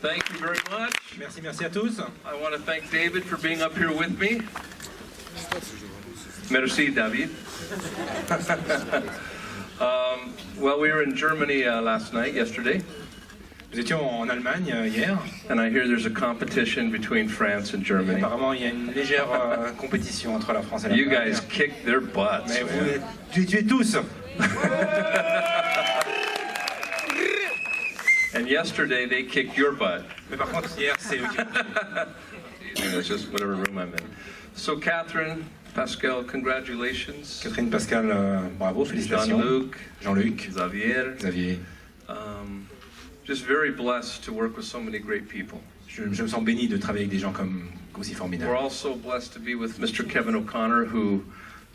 Thank you very much. Merci à tous. I want to thank David for being up here with me. Merci, David. Well, we were in Germany yesterday. Nous étions en Allemagne hier. And I hear there's a competition between France and Germany. Apparemment, il y a une légère compétition entre la France et l'Allemagne. You guys kicked their butts. Mais vous tuez tous. And yesterday they kicked your butt. Mais par contre, hier, c'est eux qui It's just whatever room I'm in. So, Catherine, Pascal, congratulations. Catherine, Pascal, bravo, félicitations. Jean-Luc, Xavier. Just very blessed to work with so many great people. Je me sens béni de travailler avec des gens aussi formidables. We're also blessed to be with Mr. Kevin O'Connor, who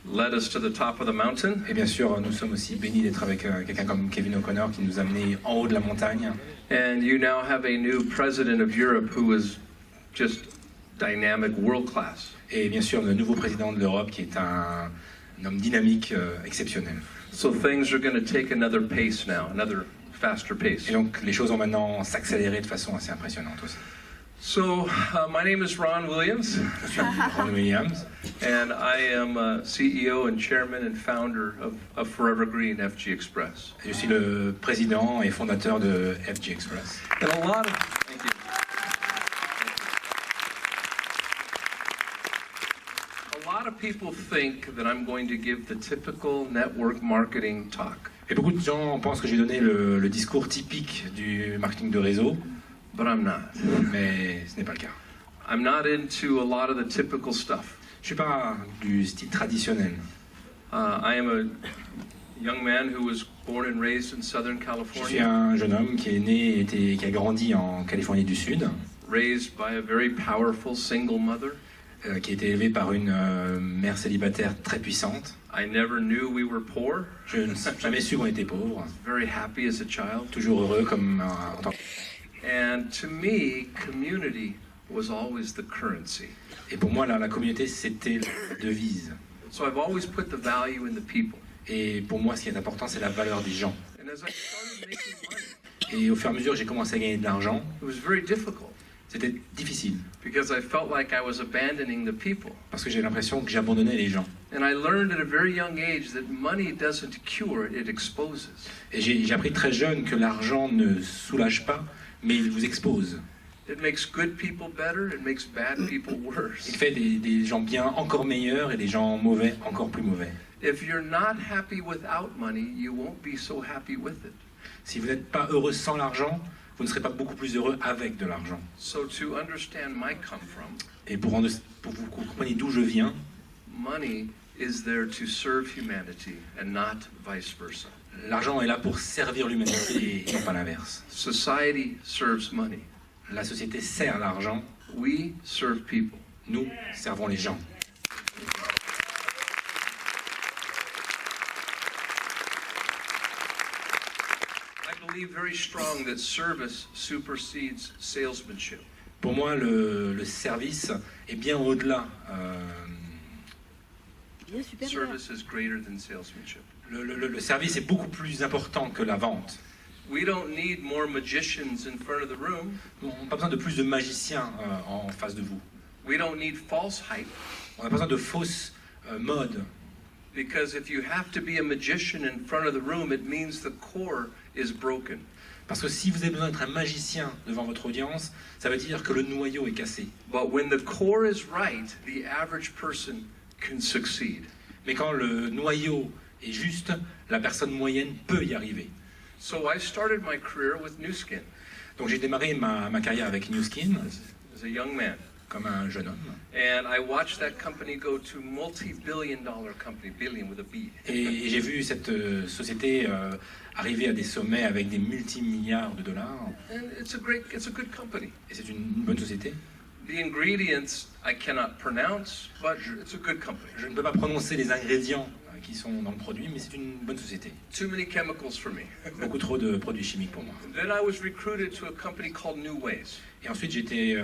led us to the top of the mountain. Et bien sûr, nous sommes aussi bénis d'être avec quelqu'un comme Kevin O'Connor qui nous a amenés en haut de la montagne. And you now have a new president of Europe who is just dynamic, world class. Et bien sûr, le nouveau président de l'Europe qui est un homme dynamique, exceptionnel. So things are going to take another pace now, another faster pace. Et donc les choses vont maintenant s'accélérer de façon assez impressionnante aussi. So my name is Ron Williams. Je suis Ron Williams. And I am CEO and chairman and founder of Forever Green FGXPRESS. Je suis le président et fondateur de FGXPRESS. And a lot of thank you. A lot of people think that I'm going to give the typical network marketing talk. Et beaucoup de gens pensent que j'ai donné le discours typique du marketing de réseau. But I'm not. Mais ce n'est pas le cas. I'm not into a lot of the typical stuff. Je suis pas du style traditionnel. I am a young man who was born and raised in Southern Je suis California. un jeune homme qui est né et qui a grandi en Californie du Sud, Raised by a very powerful single mother. qui a été élevé par une mère célibataire très puissante. I never knew we were poor. Je n'ai jamais su qu'on était pauvre. Very happy as a child. Toujours heureux comme en tant que... And to me, community was always the currency. Et pour moi, la communauté, c'était la devise. So I've always put the value in the people. Et pour moi, ce qui est important, c'est la valeur des gens. And as I started making money, Et au fur et à mesure que j'ai commencé à gagner de l'argent, it was very difficult c'était difficile. because I felt like I was abandoning the people. Parce que j'ai l'impression que j'abandonnais les gens. And I learned at a very young age that money doesn't cure, it exposes. Et j'ai appris très jeune que l'argent ne soulage pas, mais il vous expose. It makes good people better, it makes bad people Il worse. fait des gens bien encore meilleurs et des gens mauvais encore plus mauvais. If you're not happy without money, you won't be so happy with it. Si vous n'êtes pas heureux sans l'argent, vous ne serez pas beaucoup plus heureux avec de l'argent. So to understand my come from, Et pour vous compreniez d'où je viens, money is there to serve humanity and not vice versa. l'argent est là pour servir l'humanité et non pas l'inverse. Society serves money. La société sert l'argent, We serve people. nous servons les gens. I believe very strong that service supersedes salesmanship. Pour moi, le service est bien au-delà. Service is greater than salesmanship. Le service est beaucoup plus important que la vente. We don't need more magicians in front of the room. On n'a pas besoin de plus de magiciens en face de vous. We don't need false hype. On n'a pas besoin de fausses modes. Because if you have to be a magician in front of the room, it means the core is broken. Parce que si vous avez besoin d'être un magicien devant votre audience, ça veut dire que le noyau est cassé. But when the core is right, the average person can succeed. Mais quand le noyau est juste, la personne moyenne peut y arriver. So I started my career with New Skin Donc j'ai démarré ma carrière avec New Skin, as a young man. comme un jeune homme. And I watched that company go to multi-billion-dollar company, billion with a B. Et j'ai vu cette société arriver à des sommets avec des multimilliards de dollars. And it's a good company. Et c'est une bonne société. The ingredients I cannot pronounce, but it's a good company. Je ne peux pas prononcer les ingrédients qui sont dans le produit, mais c'est une bonne société. Too many chemicals for me. Beaucoup trop de produits chimiques pour moi. Then I was recruited to a company called New Ways. Et ensuite, j'ai été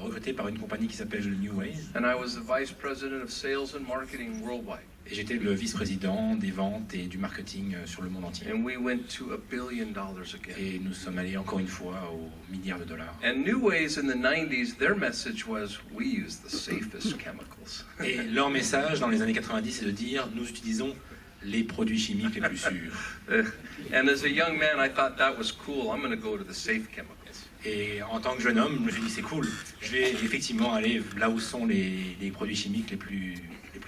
recruté par une compagnie qui s'appelle New Ways. And I was the vice president of sales and marketing worldwide. Et j'étais le vice-président des ventes et du marketing sur le monde entier. And we went to $1 billion again. Et nous sommes allés encore une fois aux milliards de dollars. And New Ways in the 90s, their message was, we use the safest chemicals. Et leur message dans les années 90, c'est de dire, nous utilisons les produits chimiques les plus sûrs. And as a young man, I thought that was cool. I'm going to go to the safe chemicals. Et en tant que jeune homme, je me suis dit, c'est cool, je vais effectivement aller là où sont les produits chimiques les plus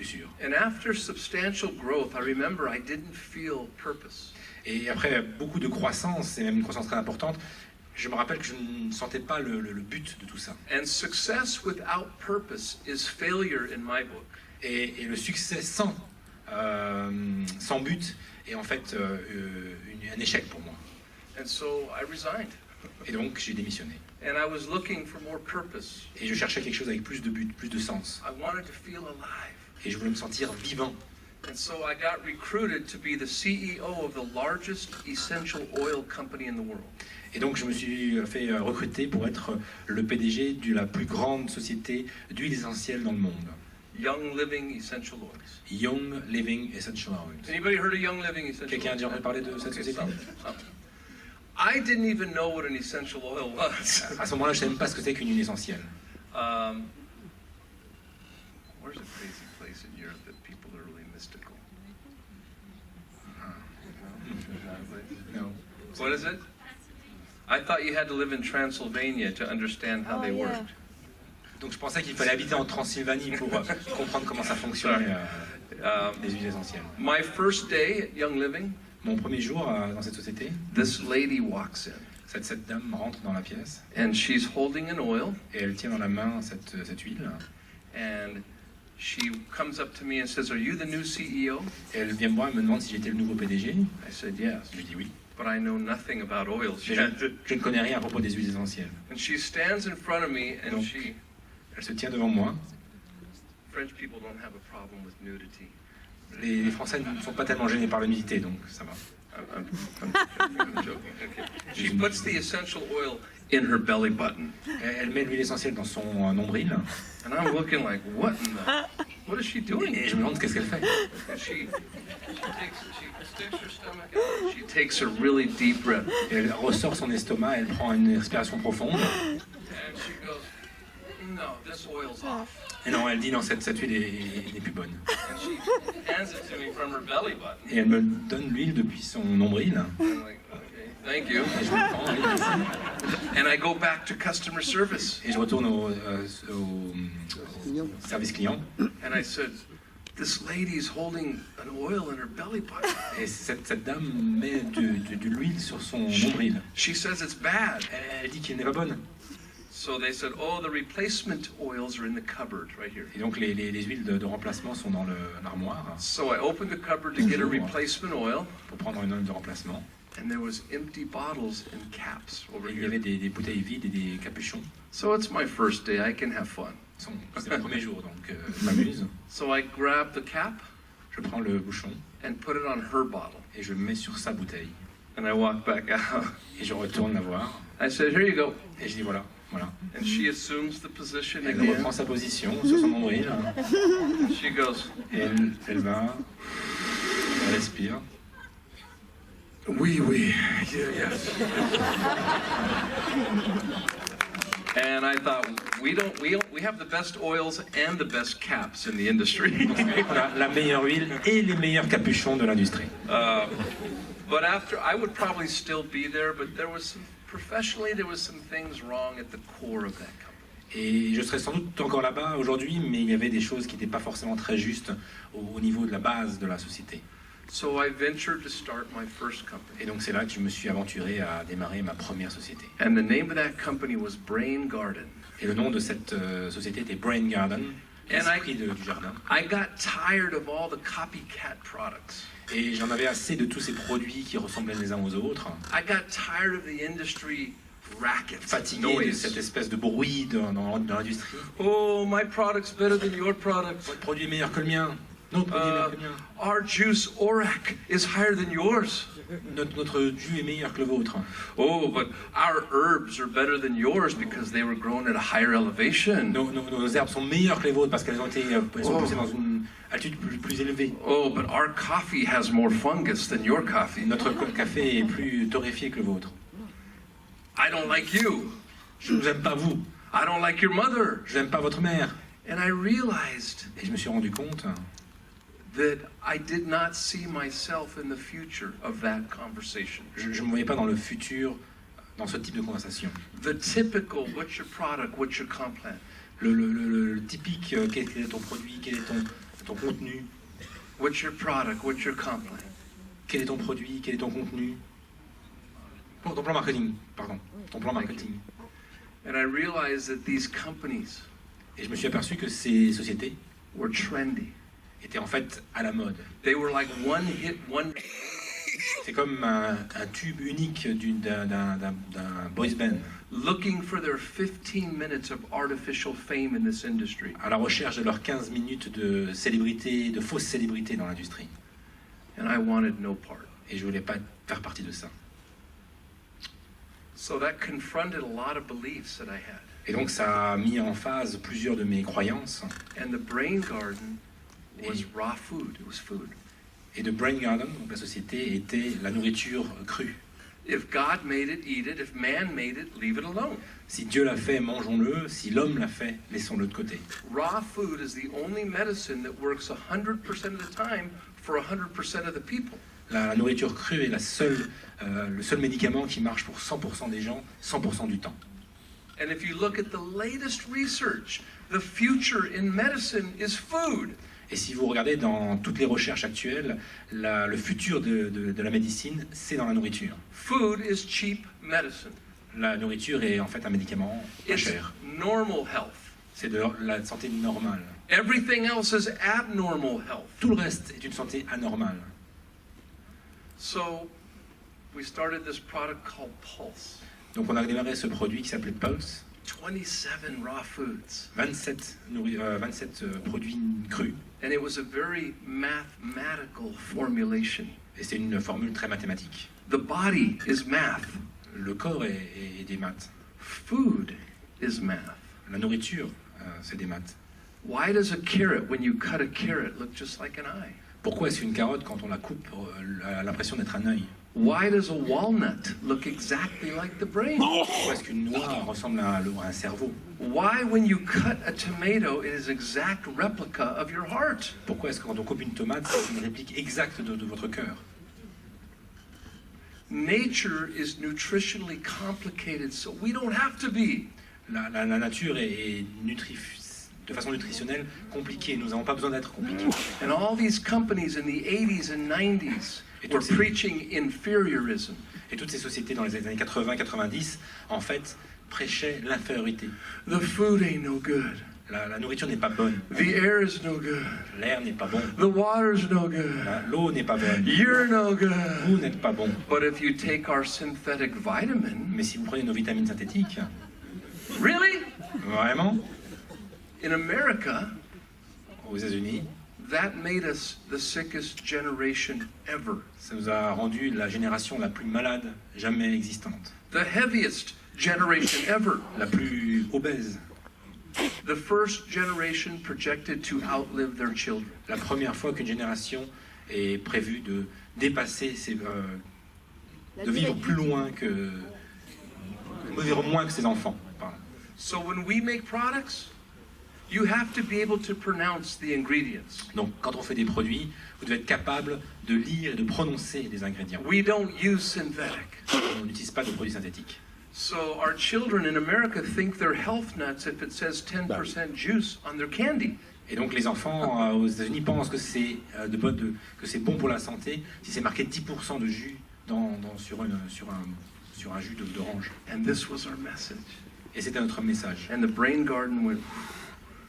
sûrs. And after substantial growth, I remember I didn't feel purpose. Et après beaucoup de croissance, et même une croissance très importante, je me rappelle que je ne sentais pas le but de tout ça. And success without purpose is failure in my book. Et le succès sans but est en fait un échec pour moi. And so I resigned. Et donc j'ai démissionné. And I was looking for more purpose. Et je cherchais quelque chose avec plus de but, plus de sens. I wanted to feel alive. Et je voulais me sentir vivant. And so I got recruited to be the CEO of the largest essential oil company in the world. Et donc je me suis fait recruter pour être le PDG de la plus grande société d'huiles essentielles dans le monde. Young Living Essential Oils. Young Living Essential Oils. Anybody heard of Young Living Essential Oils? Quelqu'un a déjà entendu parler de cette société? I didn't even know what an essential oil was. À ce moment-là, je ne savais même pas ce que c'est qu'une huile essentielle. Where's a crazy place in Europe that people are really mystical? No. What is it? I thought you had to live in Transylvania to understand how they worked. Donc je pensais qu'il fallait habiter en Transylvanie pour comprendre comment ça fonctionne les huiles essentielles. My first day at Young Living, mon premier jour dans cette société, this lady walks in. Cette dame rentre dans la pièce. And she's holding an oil. Et elle tient dans la main cette huile. And she comes up to me and says, "Are you the new CEO?" Et elle vient me voir et me demande si j'étais le nouveau PDG. I said yes. Je lui dis oui. But I know nothing about oils. Je ne connais rien à propos des huiles essentielles. And she stands in front of me and donc, elle se tient devant moi. French people don't have a problem with nudity. Les Français ne sont pas tellement gênés par la nudité, donc ça va. I'm joking. Okay. She puts the essential oil in her belly button. Elle met l'huile essentielle dans son nombril. And I'm looking like, what is she doing? Et je me demande qu'est-ce qu'elle fait. And she sticks her stomach out. She takes a really deep breath. Et elle ressort son estomac, elle prend une respiration profonde. And she goes, no, this oil's off. Et non, elle dit non, cette huile n'est plus bonne. And she hands it to me from her belly button. Et elle me donne l'huile depuis son nombril. I'm like, okay, thank you. Et je me prends, oui, merci. And I go back to customer service. Et je retourne au service client. And I said, this lady's holding an oil in her belly button. Et cette dame met de l'huile sur son nombril. She says it's bad. Elle dit qu'elle n'est pas bonne. So they said, oh, the replacement oils are in the cupboard right here. Et donc les huiles de remplacement sont dans l'armoire. So I opened the cupboard to get a replacement oil. Pour prendre une huile de remplacement. And there was empty bottles and caps over Et il y here. avait des bouteilles vides et des capuchons. So it's my first day, I can have fun. C'est le premier jour, donc je m'amuse. So I grab the cap. Je prends le bouchon. And put it on her bottle. Et je le mets sur sa bouteille. And I walk back out. Et je retourne la voir. I said, here you go. Et je dis voilà. And she assumes the position elle again. reprend sa position sur son nombril. And she goes. Et elle va. Elle respire. Oui, oui. Yeah, yes. And I thought, we have the best oils and the best caps in the industry. On a la meilleure huile et les meilleurs capuchons de l'industrie. But after, I would probably still be there, but professionally, there was some things wrong at the core of that company. Et je serais sans doute encore là-bas aujourd'hui, mais il y avait des choses qui n'étaient pas forcément très justes au niveau de la base de la société. So I ventured to start my first company. Et donc c'est là que je me suis aventuré à démarrer ma première société. And the name of that company was Brain Garden. Et le nom de cette société était Brain Garden, l'esprit du jardin. I got tired of all the copycat products. Et j'en avais assez de tous ces produits qui ressemblaient les uns aux autres. I got tired of the industry racket. Fatigué de cette espèce de bruit dans l'industrie. Oh, my product's better than your product. Votre produit est meilleur que le mien. Notre produit est meilleur que le mien. Our juice Orac is higher than yours. Notre jus est meilleur que le vôtre. Oh, but our herbs are better than yours because they were grown at a higher elevation. Nos herbes sont meilleures que les vôtres parce qu'elles ont été poussées dans une une altitude plus élevée. Oh, but our coffee has more fungus than your coffee. Notre café est plus torréfié que le vôtre. I don't like you. Je ne vous aime pas vous. I don't like your mother. Je n'aime pas votre mère. And I realized Et je me suis rendu compte that I did not see myself in the future of that conversation. je ne me voyais pas dans le futur, dans ce type de conversation. The typical, what's your product, what's your comp plan? Le typique, quel est ton produit, quel est ton contenu, What's your product, what's your comp plan? quel est ton produit, quel est ton contenu. Ton plan marketing, pardon. Ton plan marketing. And I realized that these companies Et je me suis aperçu que ces sociétés were trendy. étaient en fait à la mode. They were like one hit wonder. C'est comme un tube unique d'un boys band, Looking for their 15 minutes of artificial fame in this industry. à la recherche de leurs 15 minutes de célébrité, de fausses célébrités dans l'industrie. And I wanted no part. Et je voulais pas faire partie de ça. So that confronted a lot of beliefs that I had. Et donc ça a mis en phase plusieurs de mes croyances. And the brain garden was raw food. It was food. Et de Brain Garden, donc la société, était la nourriture crue. If God made it, eat it. If man made it, leave it alone. Si Dieu l'a fait, mangeons-le. Si l'homme l'a fait, laissons-le de côté. Raw food is the only medicine that works 100% of the time for 100% of the people. La nourriture crue est le seul médicament qui marche pour 100% des gens, 100% du temps. And if you look at the latest research, the future in medicine is food. Et si vous regardez dans toutes les recherches actuelles, le futur de la médecine, c'est dans la nourriture. Food is cheap medicine. La nourriture est en fait un médicament pas It's cher. normal health. C'est de la santé normale. Everything else is abnormal health. Tout le reste est une santé anormale. So we started this product called Pulse. Donc on a démarré ce produit qui s'appelait Pulse. 27 raw foods. 27 produits crus. And it was a very mathematical formulation. Et c'est une formule très mathématique. The body is math. Le corps est des maths. Food is math. La nourriture, c'est des maths. Why does a carrot, when you cut a carrot, look just like an eye? Pourquoi est-ce qu'une carotte, quand on la coupe, a l'impression d'être un œil? Why does a walnut look exactly like the brain? Pourquoi est-ce qu'une noix ressemble à un cerveau? Why, when you cut a tomato, it is exact replica of your heart? Pourquoi est-ce que quand on coupe une tomate, c'est une réplique exacte de votre cœur? Nature is nutritionally complicated, so we don't have to be. La nature est de façon nutritionnelle compliquée. Nous n'avons pas besoin d'être compliqués. And all these companies in the 80s and 90s were preaching inferiority. Et toutes ces sociétés dans les années 80-90, en fait, prêchaient l'infériorité. The food ain't no good. La nourriture n'est pas bonne. The air is no good. L'air n'est pas bon. The water's no good. L'eau n'est pas bonne. You're no good. Vous n'êtes pas bon. But if you take our synthetic vitamin, Mais si vous prenez nos vitamines synthétiques, really? vraiment, In America, aux États-Unis, that made us the sickest generation ever. ça nous a rendu la génération la plus malade jamais existante. The heaviest generation ever. La plus obèse. The first generation projected to outlive their children. La première fois qu'une génération est prévue de dépasser de vivre plus loin que... de vivre moins que ses enfants. Pardon. So when we make products, you have to be able to pronounce the ingredients. Donc, quand on fait des produits, vous devez être capable de lire et de prononcer les ingrédients. We don't use synthetic. On n'utilise pas de produits synthétiques. So our children in America think they're health nuts if it says 10% juice on their candy. Et donc, les enfants aux États-Unis pensent que c'est que c'est bon pour la santé si c'est marqué 10% de jus sur un jus d'orange. And this was our message. Et c'était notre message. And the Brain Garden went,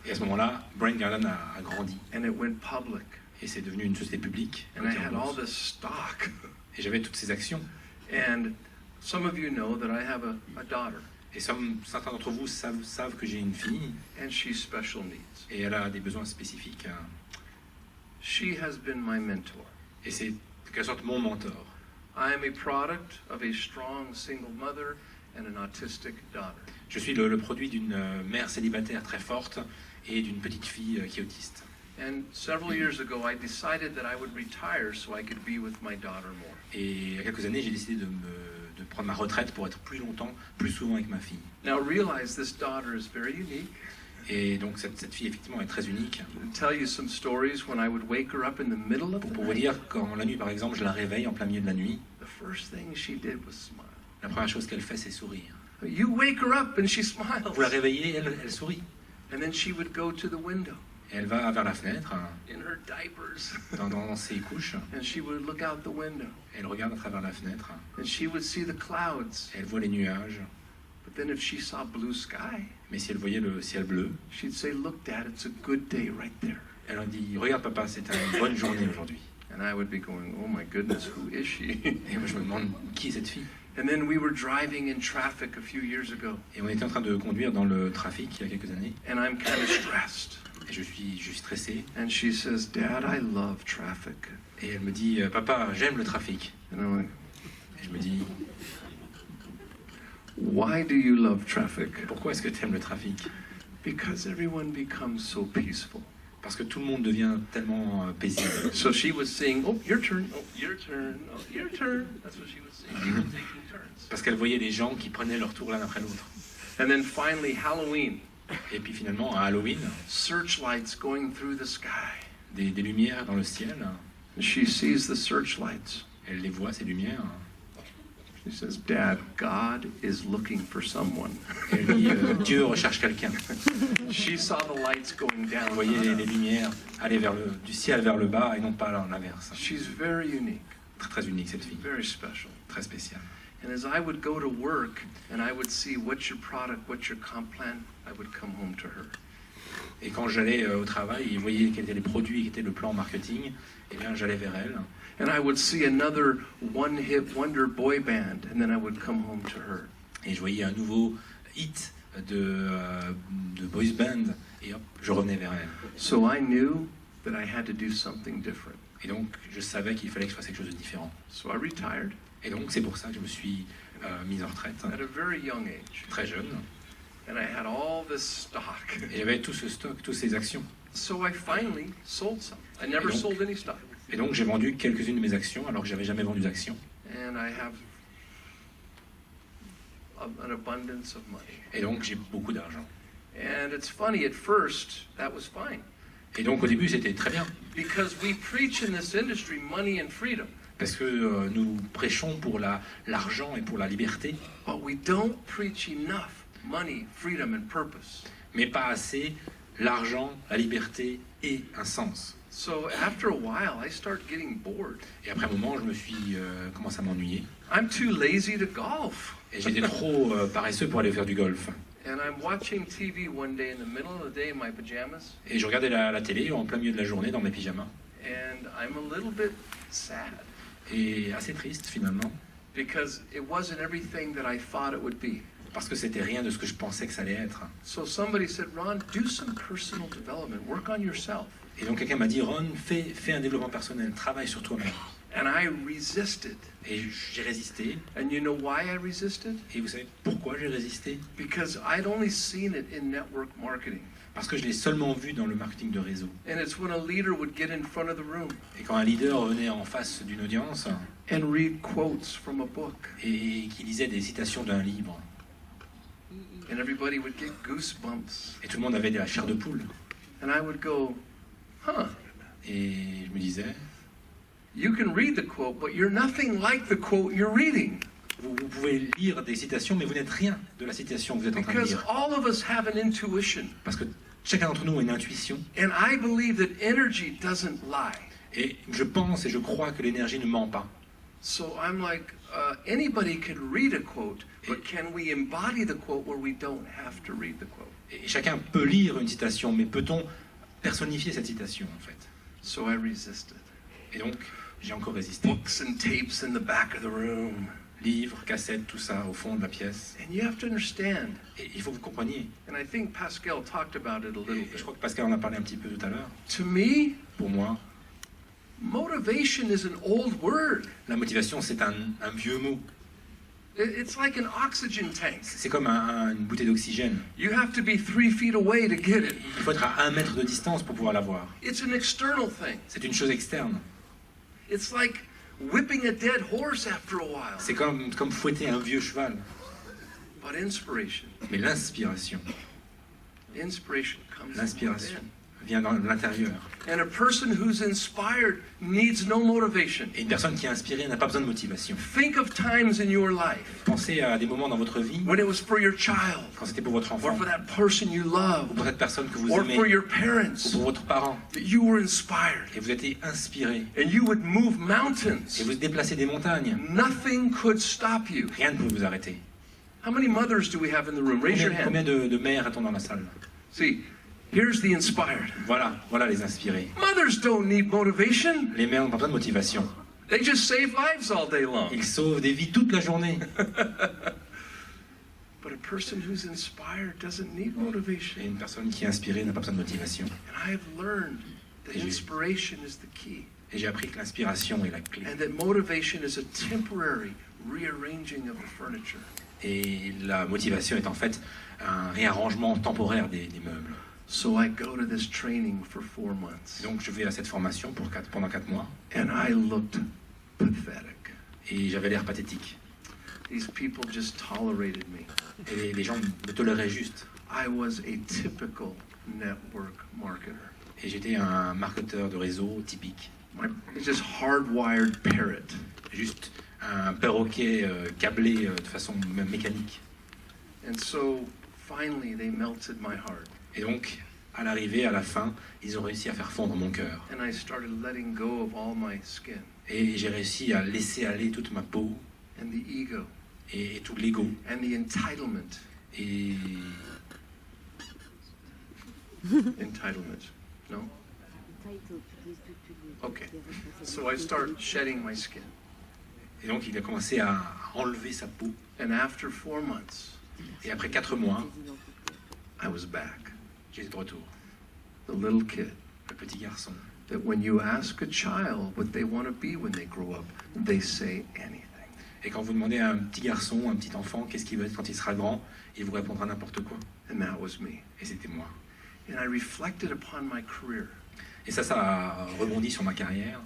Et à ce moment-là, Brain Garden a grandi. and it went public. Et c'est devenu une société publique. And I had all this stock. Et j'avais toutes ces actions. And some of you know that I have a daughter, Et certains d'entre vous savent que j'ai une fille and she's special needs. et elle a des besoins spécifiques. She has been my mentor. Et c'est en quelque sorte mon mentor. I am a product of a strong single mother and an autistic daughter. Je suis le produit d'une mère célibataire très forte et d'une petite fille qui est autiste. And several years ago, I decided that I would retire so I could be with my daughter more. Et il y a quelques années, j'ai décidé de prendre ma retraite pour être plus longtemps, plus souvent avec ma fille. Now realize this daughter is very unique. Et donc cette fille effectivement est très unique. I'll tell you some stories when I would wake her up in the middle of the Pour vous night. dire, quand la nuit par exemple, je la réveille en plein milieu de la nuit, The first thing she did was smile. la première chose qu'elle fait, c'est sourire. You wake her up and she smiles. Vous la réveillez, elle sourit. And then she would go to the window Et elle va vers la fenêtre, in her diapers. dans ses couches, And she would look out the window. elle regarde à travers la fenêtre, And she would see the clouds. elle voit les nuages, But then if she saw blue sky, mais si elle voyait le ciel bleu, she'd say, look, Dad, it's a good day right there. elle leur dit « Regarde papa, c'est une bonne journée aujourd'hui And I would be going, oh my goodness, who is she? » Et moi je me demande qui est cette fille. And then we were driving in traffic a few years ago. Et on était en train de conduire dans le trafic il y a quelques années, And I'm kind of stressed. et je suis stressé, And she says, Dad, I love traffic. et elle me dit « Papa, j'aime le trafic. And I'm like, » Et je me dis why do you love traffic? « Pourquoi est-ce que tu aimes le trafic ?» Because everyone becomes so peaceful. Parce que tout le monde devient tellement paisible. So she was saying, oh, your turn, oh, your turn, oh, your turn. That's what she was saying. She was taking turns. Parce qu'elle voyait les gens qui prenaient leur tour l'un après l'autre. And then finally, Halloween, Et puis finalement, à Halloween, searchlights going through the sky. des lumières dans le ciel, And she sees the searchlights. elle les voit, ces lumières. She says, Dad, God is looking for someone. Et elle dit Dieu recherche quelqu'un. She saw the lights going Vous down. voyez les lumières aller du ciel vers le bas et non pas l'inverse. She's very unique, Très très unique cette fille, very special. très spéciale. And as I would go to work and I would see what's your product, what's your comp plan, I would come home to her. Et quand j'allais au travail et voyais quels étaient les produits, quel était le plan marketing, eh bien j'allais vers elle. And I would see another one-hit wonder boy band, and then I would come home to her. Et je voyais un nouveau hit de boys band et hop, je revenais vers elle. So I knew that I had to do something different. Et donc je savais qu'il fallait que je fasse quelque chose de différent. So I retired Et donc c'est pour ça que je me suis mise en retraite, at a very young age. très jeune. And I had all this stock. Et j'avais tout ce stock, toutes ces actions. So I finally sold some. I never donc- sold any stock. Et donc j'ai vendu quelques-unes de mes actions alors que j'avais jamais vendu d'actions. And I have an abundance of money. Et donc j'ai beaucoup d'argent. And it's funny, at first, that was fine. Et donc au début c'était très bien Because we preach in this industry money and freedom. parce que nous prêchons pour l'argent et pour la liberté, But we don't preach enough money, freedom, and purpose. mais pas assez l'argent, la liberté et un sens. So after a while, I start getting bored. Et après un moment, je me suis commencé à m'ennuyer. I'm too lazy to golf. Et j'étais trop paresseux pour aller faire du golf. And I'm watching TV one day in the middle of the day in my pajamas, Et je regardais la télé en plein milieu de la journée dans mes pyjamas. and I'm a little bit sad Et assez triste finalement, because it wasn't everything that I thought it would be. parce que c'était rien de ce que je pensais que ça allait être. So somebody said, Ron, do some personal development, work on yourself. Et donc quelqu'un m'a dit, Ron, fais un développement personnel, travaille sur toi-même. And I resisted. Et j'ai résisté. And you know why I resisted? Et vous savez pourquoi j'ai résisté? Because I'd only seen it in network marketing. Parce que je l'ai seulement vu dans le marketing de réseau. And it's when a leader would get in front of the room Et quand un leader venait en face d'une audience and read quotes from a book, et qui lisait des citations d'un livre, and everybody would get goosebumps. et tout le monde avait de la chair de poule, And I would go, huh, et je me disais, you can read the quote, but you're nothing like the quote you're reading. vous pouvez lire des citations, mais vous n'êtes rien de la citation que vous êtes en train de Because lire. all of us have an intuition. Parce que chacun d'entre nous a une intuition, And I believe that energy doesn't lie. et je pense et je crois que l'énergie ne ment pas. So I'm like, anybody can read a quote, but can we embody the quote where we don't have to read the quote? Et chacun peut lire une citation, mais peut-on personnifier cette citation en fait? So I resisted. Et donc, j'ai encore résisté. Books and tapes in the back of the room. Livres, cassettes, tout ça au fond de la pièce. And you have to understand, Et il faut que vous compreniez. and I think Pascal talked about it a little Et je bit. crois que Pascal en a parlé un petit peu tout à l'heure. To me, Pour moi, motivation is an old word. la motivation, c'est un vieux mot. It's like an oxygen tank. C'est comme une bouteille d'oxygène. You have to be 3 feet away to get it. Il faut être à 1 mètre de distance pour pouvoir l'avoir. It's an external thing. C'est une chose externe. It's like whipping a dead horse after a while. C'est comme fouetter un vieux cheval. But inspiration. Mais l'inspiration Inspiration comes L'inspiration from vient dans l'intérieur. within. And a person who's inspired needs no motivation. Et une personne qui est inspirée n'a pas besoin de motivation. Think of times in your life Pensez à des moments dans votre vie, when it was for your child, quand c'était pour votre or enfant, for that person you love, ou pour cette personne que vous or aimez, for your ou parents, pour votre parent, that you were inspired. et vous êtes inspiré, And you would move et mountains. vous déplacez des montagnes. Nothing could stop you. Rien ne peut vous arrêter. How many mothers do we have in the room? Raise your Combien hand. de mères a-t-on dans la salle? See, here's the inspired. Voilà les inspirés. Mothers don't need motivation. Les mères n'ont pas besoin de motivation. They just save lives all day long. Ils sauvent des vies toute la journée. But a person who's inspired doesn't need Et motivation. une personne qui est inspirée n'a pas besoin de motivation. And I have learned that inspiration is the key. Et j'ai appris que l'inspiration est la clé. And that motivation is a temporary rearranging of the furniture. Et la motivation est en fait un réarrangement temporaire des meubles. So I go to this training for 4 months. Donc je vais à cette formation pendant 4 mois. And I looked pathetic. Et j'avais l'air pathétique. These people just tolerated me. Et les gens me toléraient juste. I was a typical network marketer. Et j'étais un marketeur de réseau typique. Just hardwired parrot. Juste un perroquet câblé de façon même mécanique. And so finally they melted my heart. Et donc, à l'arrivée, à la fin, ils ont réussi à faire fondre mon cœur. And I started letting go of all my skin Et j'ai réussi à laisser aller toute ma peau and the ego et tout l'ego. and the entitlement. Et Entitlement. No? Okay. So I start shedding my skin. Et donc, il a commencé à enlever sa peau. And after 4 months, Et après 4 mois, I was back. j'étais de retour. The little kid Le petit garçon. that when you ask a child what they want to be when they grow up, they say anything. Et quand vous demandez à un petit garçon, un petit enfant, qu'est-ce qu'il veut être quand il sera grand, il vous répondra n'importe quoi. And that was me. Et c'était moi. And I reflected upon my career. Et ça a rebondi sur ma carrière.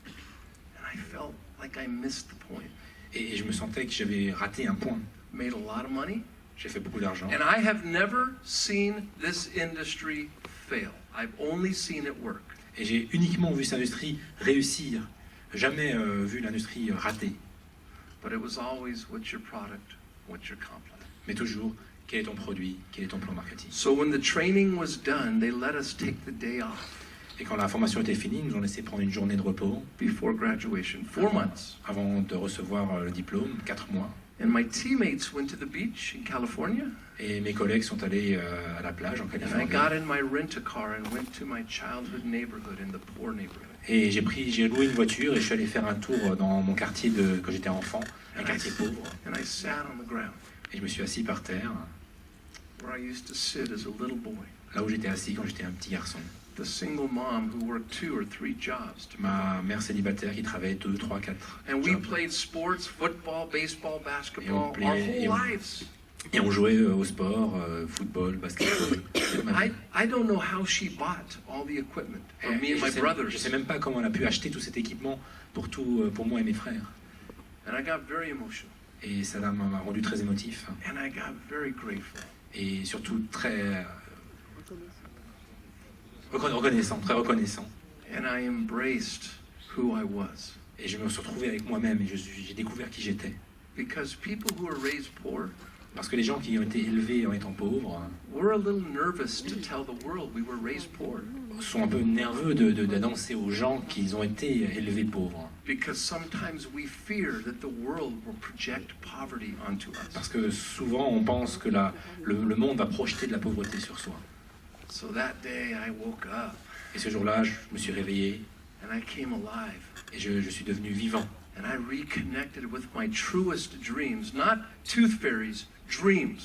And I felt like I missed the point. Et je me sentais que j'avais raté un point. Made a lot of money. J'ai fait beaucoup d'argent. And I have never seen this industry fail. I've only seen it work. Et j'ai uniquement vu cette industrie réussir. Jamais vu l'industrie rater. But it was always, what's your product? What's your complement? Mais toujours, quel est ton produit? Quel est ton plan marketing? So when the training was done, they let us take the day off Et quand la formation était finie, ils nous ont laissé prendre une journée de repos before graduation, 4 months. avant de recevoir le diplôme, 4 mois. And my teammates went to the beach in California. Et mes collègues sont allés à la plage en And I Californie. got in my rent-a-car and went to my childhood neighborhood in the poor neighborhood. Et j'ai loué une voiture et je suis allé faire un tour dans mon quartier quand j'étais enfant, un quartier pauvre. And I sat on the ground Et je me suis assis par terre, where I used to sit as a little boy. là où j'étais assis quand j'étais un petit garçon. The single mom who worked 2 or 3 jobs to Ma mère célibataire qui travaillait 2, 3, 4 And we jobs. played sports, football, baseball, basketball, Et on our playait- whole et on- lives. Et on jouait au sport, football, basketball. I don't know how she bought all the equipment for me and my Je sais brothers. même pas comment elle a pu acheter tout cet équipement pour moi et mes frères. And I got very emotional. Et ça m'a rendu très émotif. And I got very grateful. Et surtout très reconnaissant, très reconnaissant. And I embraced who I was. Et je me suis retrouvé avec moi-même et j'ai découvert qui j'étais. Because people who are raised poor, Parce que les gens qui ont été élevés en étant pauvres we're a little nervous to tell the world we were raised poor. sont un peu nerveux d'annoncer aux gens qu'ils ont été élevés pauvres. Because sometimes we fear that the world will project poverty onto us. Parce que souvent on pense que le monde va projeter de la pauvreté sur soi. So that day I woke up Et ce jour-là, je me suis réveillé and I came alive. et je suis devenu vivant. And I reconnected with my truest dreams, not tooth fairies, dreams.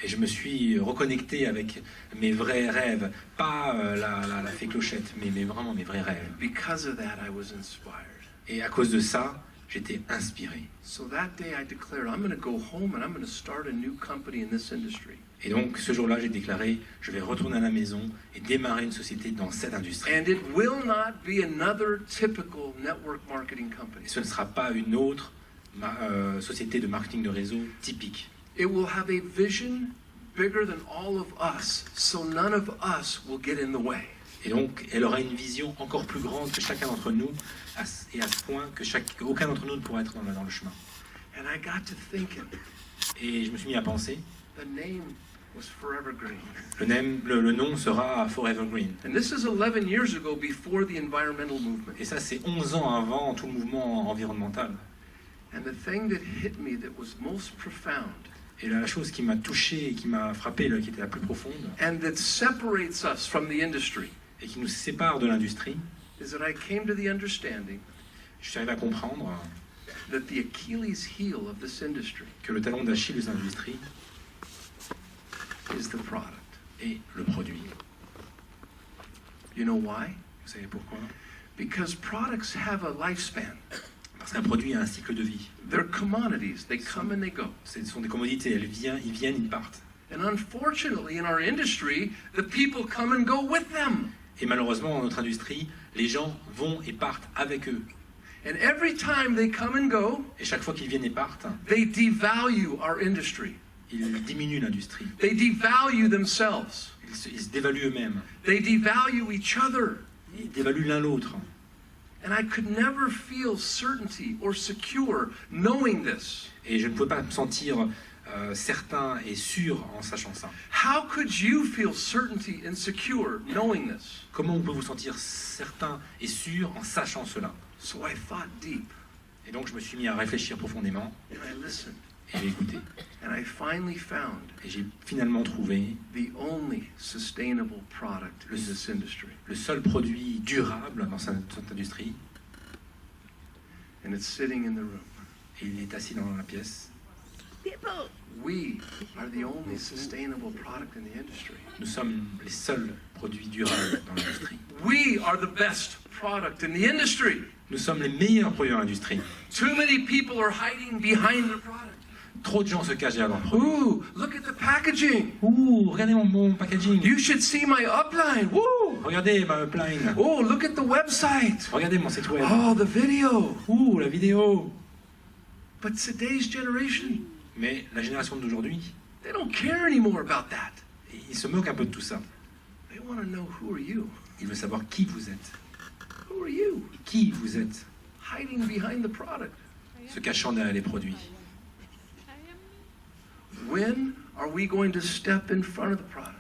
Et je me suis reconnecté avec mes vrais rêves, pas la fée clochette, mais vraiment mes vrais rêves. Because of that, I was inspired. Et à cause de ça, j'étais inspiré. So that day I declared, I'm going to go home and I'm going to start a new company in this industry. Et donc ce jour-là, j'ai déclaré, je vais retourner à la maison et démarrer une société dans cette industrie. And it will not be another typical network marketing company. Et ce ne sera pas une autre société de marketing de réseau typique. It will have a vision bigger than all of us, so none of us will get in the way. Et donc, elle aura une vision encore plus grande que chacun d'entre nous, et à ce point qu'aucun d'entre nous ne pourra être dans le chemin. And I got to thinking, Et je me suis mis à penser, the name was Forever Green. le nom sera Forever Green. And this is 11 years ago before the environmental movement. Et ça, c'est 11 ans avant tout le mouvement environnemental. And the thing that hit me that was most profound, Et la chose qui m'a touché et qui m'a frappé, qui était la plus profonde, and that separates us from the industry, et qui nous sépare de l'industrie, is that I came to the understanding je suis arrivé à comprendre that the Achilles heel of this industry que le talon d'Achille de l'industrie is the product. est le produit. You know why? Vous savez pourquoi? Because products have a lifespan. Parce qu'un produit a un cycle de vie. They're commodities. They come and they go. Ce sont des commodités, ils viennent, ils partent. And unfortunately, in our industry, the people come and go with them. Et malheureusement, dans notre industrie, les gens vont et partent avec eux. And every time they come and go, Et chaque fois qu'ils viennent et partent, they devalue our industry. ils diminuent l'industrie. They devalue themselves. Ils se dévaluent eux-mêmes. They devalue each other. Ils dévaluent l'un l'autre. And I could never feel certainty or secure knowing this. Et je ne pouvais pas me sentir certain et sûr en sachant ça. How could you feel certainty and secure knowing this? Comment on peut vous sentir certain et sûr en sachant cela? So I thought deep Et donc je me suis mis à réfléchir profondément and I listened. et j'ai écouté. And I finally found Et j'ai finalement trouvé the only sustainable product in this industry. le seul produit durable dans cette industrie. And it's sitting in the room. Et il est assis dans la pièce. We are the only sustainable product in the industry. Nous sommes les seuls produits durables dans l'industrie. We are the best product in the industry. Nous sommes les meilleurs produits dans l'industrie. Too many people are hiding behind the product. Trop de gens se cachent derrière leur produit. Ooh, look at the packaging. Ouh, regardez mon packaging. You should see my upline. Woo! Regardez ma upline. Oh, look at the website. Regardez mon site web. Oh, the video. Ouh, la vidéo. But today's generation, Mais la génération d'aujourd'hui, they don't care anymore about that. ils se moquent un peu de tout ça. They want to know, who are you? Ils veulent savoir qui vous êtes. Who are you? Qui vous êtes, Hiding behind the product. se cachant derrière les produits. When are we going to step in front of the product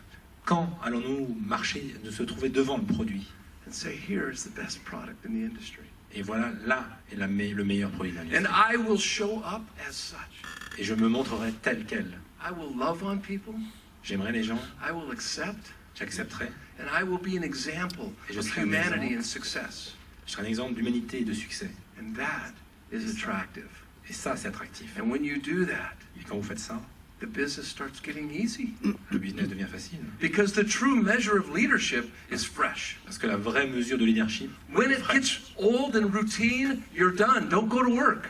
Quand allons-nous marcher, de se trouver devant le produit? and say, here is the best product in the industry? Et voilà, là est le meilleur produit de And l'industrie. I will show up as such. Et je me montrerai tel quel. I will love on people. J'aimerai les gens, I will accept. j'accepterai. And I will be an example Et je of serai un humanity exemple. and success. Je serai un exemple d'humanité et de succès. And that is attractive. Et ça, c'est attractif. And when you do that, Et quand vous faites ça, the business starts getting easy. le business devient facile. Because the true measure of leadership is fresh. Parce que la vraie mesure de leadership, When it gets old and routine, you're done. Don't go to work.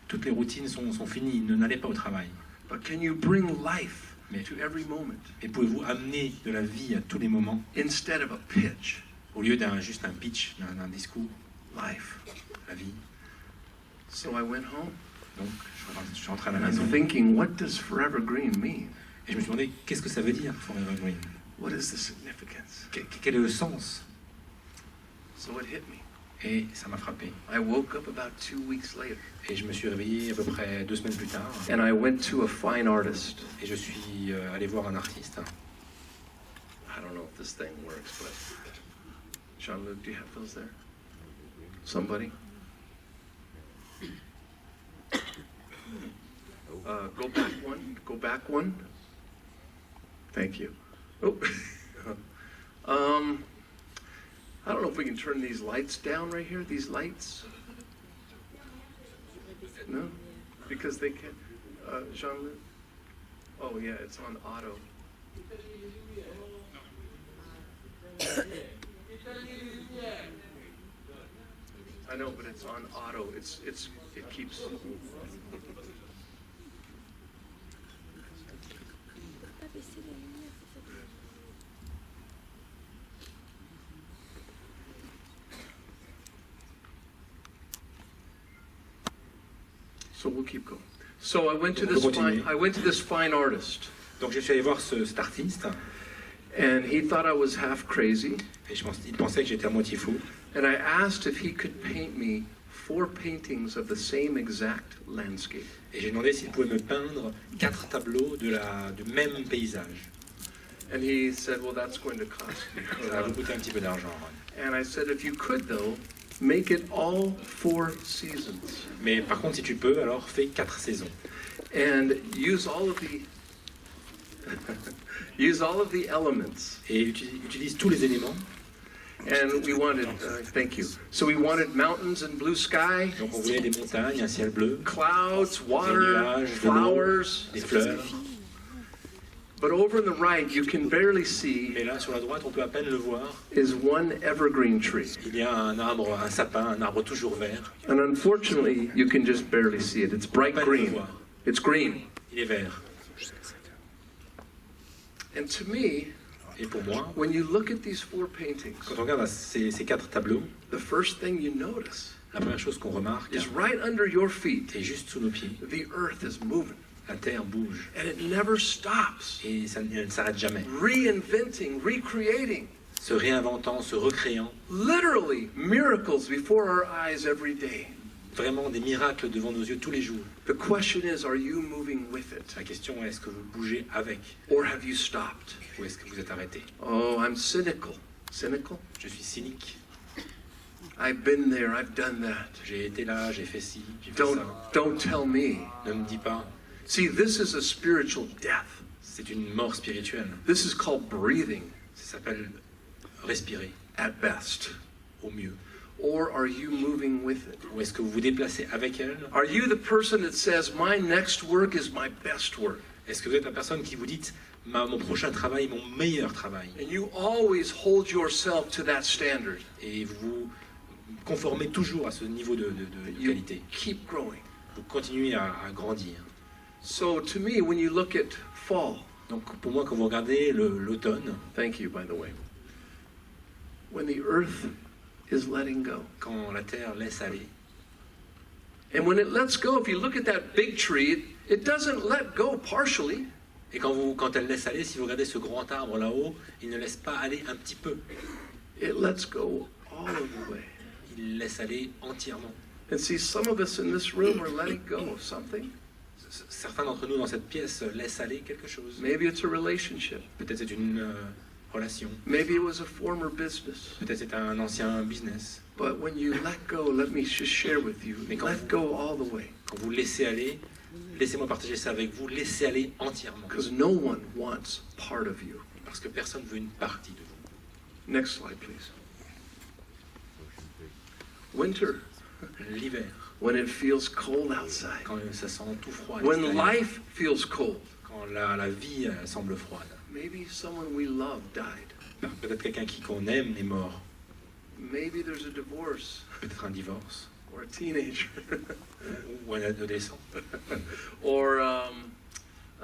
toutes les routines sont finies, n'allez pas au travail. But can you bring life Mais- to every moment Et pouvez-vous amener de la vie à tous les moments, instead of a pitch? au lieu juste un pitch, d'un discours, Life. la vie. So I went home Donc, je suis rentré à la and maison. I'm thinking, what does forever green mean? Et je me suis demandé, qu'est-ce que ça veut dire, Forever Green? What is the significance? Quel est le sens? So it hit me. Et ça m'a frappé. I woke up about 2 weeks later Et je me suis réveillé à peu près 2 semaines plus tard. and I went to a fine artist. Et je suis allé voir un artiste. I don't know if this thing works, but Jean-Luc, do you have those there? Somebody? Go back one. Go back one. Thank you. Oh. I don't know if we can turn these lights down right here. These lights. No, because they can't. Jean-Luc. Oh yeah, it's on auto. I know, but it's on auto. It keeps. So we'll keep going. So I went to this fine artist, Donc je suis allé voir cet artiste, and he thought I was half crazy. et il pensait que j'étais à moitié fou. And I asked if he could paint me 4 paintings of the same exact landscape. Et j'ai demandé s'il pouvait me peindre 4 tableaux du même paysage. And he said, well, that's going to cost me. Ça va vous coûter un petit peu d'argent. And I said, if you could, though, make it all 4 seasons. Mais par contre, si tu peux, alors fais 4 saisons. And use all of the use all of the elements. Et utilise tous les éléments. And we wanted, thank you. So we wanted mountains and blue sky. Donc on voulait des montagnes, un ciel bleu, Clouds, des water, nuages, de l'eau, flowers. des fleurs. But over on the right, you can barely see, Mais là, sur la droite, on peut à peine le voir. is one evergreen tree. Il y a un arbre, un sapin, un arbre toujours vert. And unfortunately, you can just barely see it. It's bright On peut pas le green. voir. It's green. Il est vert. And to me, Et pour moi, when you look at these 4 paintings, quand on regarde ces 4 tableaux, the first thing you notice la première chose qu'on remarque is right under your feet, est juste sous nos pieds. the earth is moving. La terre bouge And it never stops. et elle ne s'arrête jamais. Reinventing, recreating. Se réinventant, se recréant. Literally, miracles before our eyes every day. Vraiment des miracles devant nos yeux tous les jours. The question is, are you moving with it? La question est, est-ce que vous bougez avec Or have you stopped? ou est-ce que vous êtes arrêté? Oh, I'm cynical. Cynical? Je suis cynique. I've been there, I've done that. J'ai été là, j'ai fait ci, j'ai fait Don't, ça. don't tell me. Ne me dis pas. See, this is a spiritual death. C'est une mort spirituelle. This is called breathing Ça s'appelle respirer at best. au mieux. Or are you moving with it? Ou est-ce que vous vous déplacez avec elle? Are you the person that says, my next work is my best work? Est-ce que vous êtes la personne qui vous dit mon prochain travail, mon meilleur travail? And you always hold yourself to that standard. Et vous vous conformez toujours à ce niveau de You qualité. keep growing. Vous continuez à grandir. So to me, when you look at fall, Donc pour moi, quand vous regardez l'automne, thank you, by the way, when the earth is letting go, quand la terre laisse aller, and when it lets go, if you look at that big tree, it doesn't let go partially. et quand elle laisse aller, si vous regardez ce grand arbre là-haut, il ne laisse pas aller un petit peu. It lets go all of the way. Il laisse aller entièrement. And see, some of us in this room are letting go of something. Certains d'entre nous dans cette pièce laissent aller quelque chose. Maybe it's a relationship. Peut-être c'est une relation. Maybe it was a former business. Peut-être c'est un ancien business. But when you let go, let me just share with you, Mais quand let go all the way. Quand vous laissez aller, laissez-moi partager ça avec vous, laissez aller entièrement. Because no one wants part of you. Parce que personne ne veut une partie de vous. Next slide, please. Winter, L'hiver, when it feels cold outside. quand ça sent tout froid. à When l'extérieur, life feels cold. quand la vie semble froide. Maybe someone we love died. Peut-être quelqu'un qu'on aime est mort. Maybe there's a divorce Peut-être un divorce. or a teenager. Ou un adolescent. Or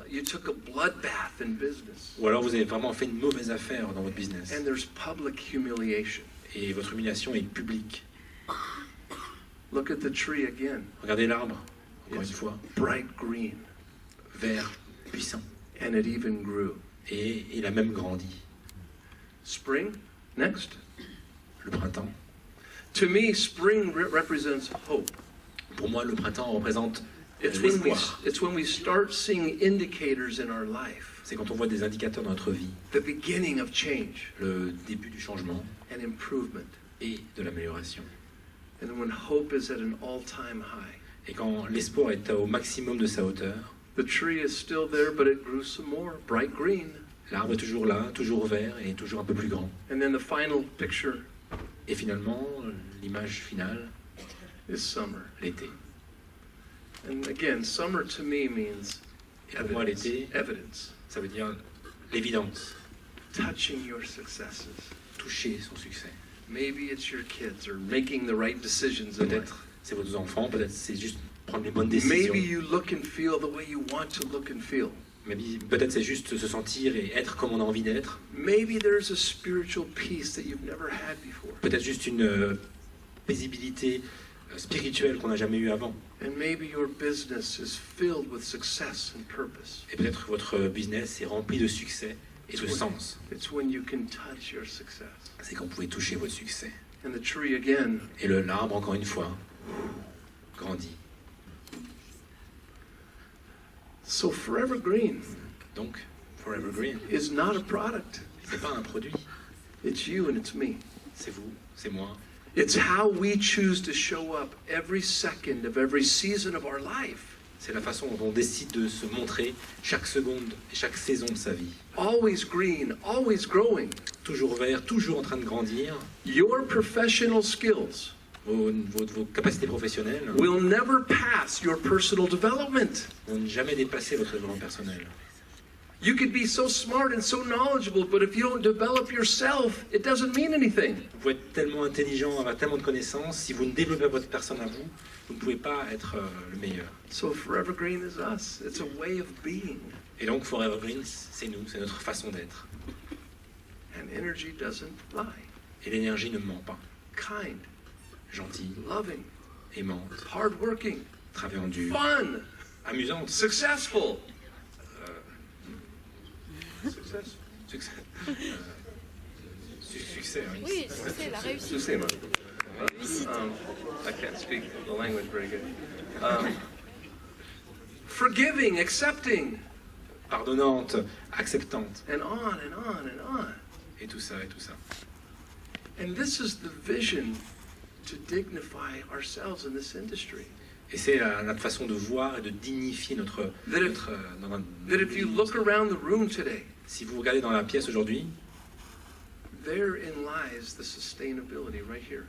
you took a bloodbath in business. Ou alors vous avez vraiment fait une mauvaise affaire dans votre business. And there's public humiliation. Et votre humiliation est publique. Look at the tree again. Regardez l'arbre, encore une It's fois. bright green. Vert, puissant. And it even grew. Et il a même grandi. Spring, next. Le printemps. To me, spring represents hope. Pour moi, le printemps représente It's when we start seeing indicators in our life. C'est quand on voit des indicateurs dans notre vie. The beginning of change Le début du changement and improvement. et de l'amélioration. And when hope is at an all-time high. Et quand l'espoir est au maximum de sa hauteur, The tree is still there, but it grew some more, bright green. l'arbre est toujours là, toujours vert et toujours un peu plus grand. And then the final picture Et finalement, l'image finale, is summer. l'été. And again, summer to me means Et pour moi, evidence. l'été, Evidence. ça veut dire l'évidence, Touching your successes. toucher son succès. Maybe it's your kids or making the right decisions in life. Peut-être c'est vos enfants, peut-être c'est juste prendre les bonnes décisions. Maybe you look and feel the way you want to look and feel. Peut-être c'est juste se sentir et être comme on a envie d'être. Maybe there's a spiritual peace that you've never had before. Peut-être juste une paisibilité spirituelle qu'on n'a jamais eue avant. And maybe your business is filled with success and purpose. Et peut-être votre business est rempli de succès et de sens. It's when you can touch your success. C'est quand vous pouvez toucher votre succès. And the tree again. Et l'arbre, encore une fois, grandit. So Forever Green Donc, Forever Green, is not a product. c'est pas un produit. It's you and it's me. C'est vous, c'est moi. It's how we choose to show up every second of every season of our life. C'est la façon dont on décide de se montrer chaque seconde et chaque saison de sa vie. Always green, always growing. Toujours vert, toujours en train de grandir. Your professional skills Vos capacités professionnelles will never pass your personal development. vont jamais dépasser votre développement personnel. You could be so smart and so knowledgeable, but if you don't develop yourself, it doesn't mean anything. Vous pouvez être tellement intelligent, avoir tellement de connaissances, si vous ne développez pas votre personne à vous, vous ne pouvez pas être le meilleur. So Forever Green is us. It's a way of being. Et donc Forever Green, c'est nous, c'est notre façon d'être. And energy doesn't lie. Et l'énergie ne ment pas. Kind, Gentille, loving, aimante, hardworking, travaillant dur, fun, amusante, successful. Success. succès. Succès, oui. Oui, c'est la réussite. Success, man. Réussite. I can't speak the language very good. Forgiving, accepting, Pardonnante, acceptante, and on and on and on. et tout ça, et tout ça. And this is the vision to dignify ourselves in this industry. Et c'est notre façon de voir et de dignifier notre... That if you look around the room today, Si vous regardez dans la pièce aujourd'hui, therein lies the sustainability right here.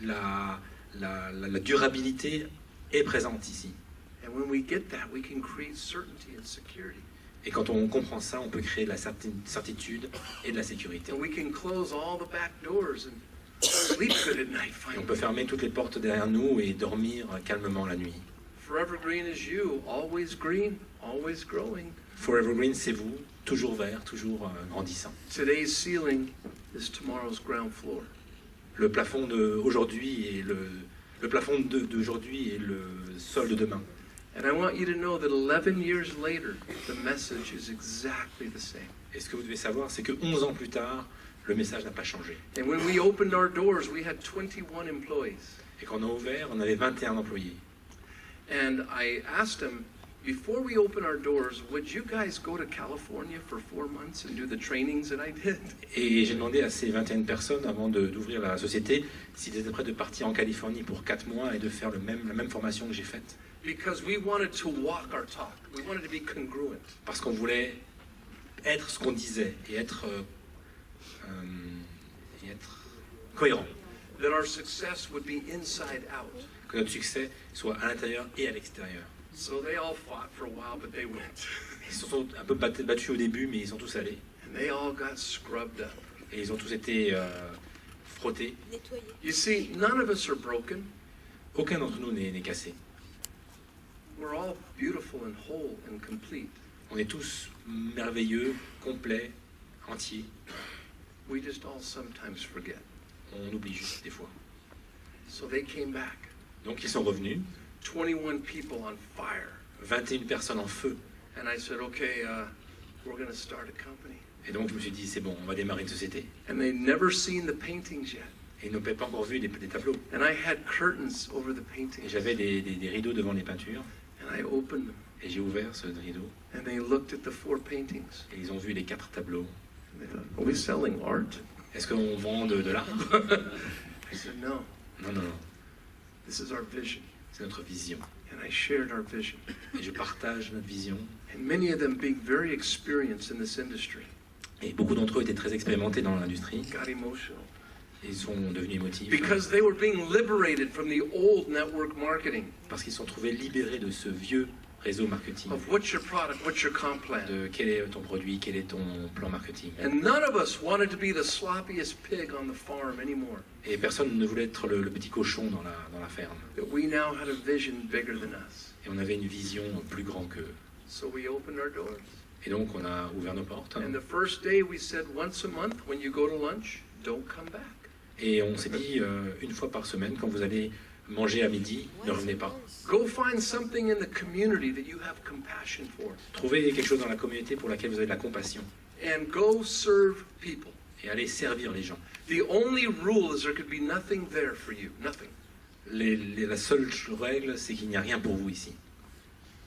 la durabilité est présente ici. And when we get that, we can create certainty and security. Et quand on comprend ça, on peut créer de la certitude et de la sécurité. And we can close all the back doors and sleep good at night Et on peut finally. fermer toutes les portes derrière nous et dormir calmement la nuit. Forever green is you, always green, always growing. Forever Green, c'est vous, toujours vert, toujours grandissant. Today's ceiling is tomorrow's ground floor. Le plafond d'aujourd'hui et le plafond d'aujourd'hui et le sol de demain. And I want you to know that 11 years later, the message is exactly the same. Et ce que vous devez savoir, c'est que 11 ans plus tard, le message n'a pas changé. And when we opened our doors, we had 21 employees. Et quand on a ouvert, on avait 21 employés. And I asked them, before we open our doors, would you guys go to California for 4 months and do the trainings that I did? Et j'ai demandé à ces 21 personnes, avant d'ouvrir la société, s'ils étaient prêts de partir en Californie pour 4 mois et de faire la même formation que j'ai faite. Because we wanted to walk our talk. We wanted to be congruent. Parce qu'on voulait être ce qu'on disait et être cohérent. That our success would be inside out. Que notre succès soit à l'intérieur et à l'extérieur. So they all fought for a while, but they went. Ils se sont un peu battus au début, mais ils sont tous allés. And they all got scrubbed up. Et ils ont tous été frottés. Nettoyer. You see, none of us are broken. Aucun d'entre nous n'est cassé. We're all beautiful and whole and complete. On est tous merveilleux, complets, entiers. We just all sometimes forget. On oublie juste des fois. So they came back. Donc ils sont revenus, 21 people on fire. 21 personnes en feu. And I said, okay, we're going to start a company. Et donc je me suis dit, c'est bon, on va démarrer une société. And they'd never seen the paintings yet. Et ils n'avaient pas encore vu des tableaux. And I had curtains over the Et paintings. j'avais des rideaux devant les peintures. And I opened them. Et j'ai ouvert ce rideau. And they looked at the 4 paintings. Et ils ont vu les 4 tableaux. And they thought, are we selling art? Est-ce qu'on vend de l'art? I said, no, Non, non, non. this is our vision. C'est notre vision. And I shared our vision. Et je partage notre vision. And many of them being very experienced in this industry Et beaucoup d'entre eux étaient très expérimentés dans l'industrie. got emotional. Et ils sont devenus émotifs. Because they were being liberated from the old network marketing. Parce qu'ils se sont trouvés libérés de ce vieux réseau marketing, of what's your product, what's your comp plan. de quel est ton produit, quel est ton plan marketing. And none of us wanted to be the sloppiest pig on the farm anymore. Et personne ne voulait être le petit cochon dans la ferme. That we now had a vision bigger than us. Et on avait une vision plus grande qu'eux. So we opened our doors. Et donc on a ouvert nos portes. And the first day we said, once a month, when you go to lunch, don't come back. Et on s'est dit, une fois par semaine, quand vous allez manger à midi, ne revenez pas. Go find something in the community that you have compassion for. Trouvez quelque chose dans la communauté pour laquelle vous avez de la compassion. And go serve people. Et allez servir les gens. The only rule is there could be nothing there for you. Nothing. La seule règle, c'est qu'il n'y a rien pour vous ici.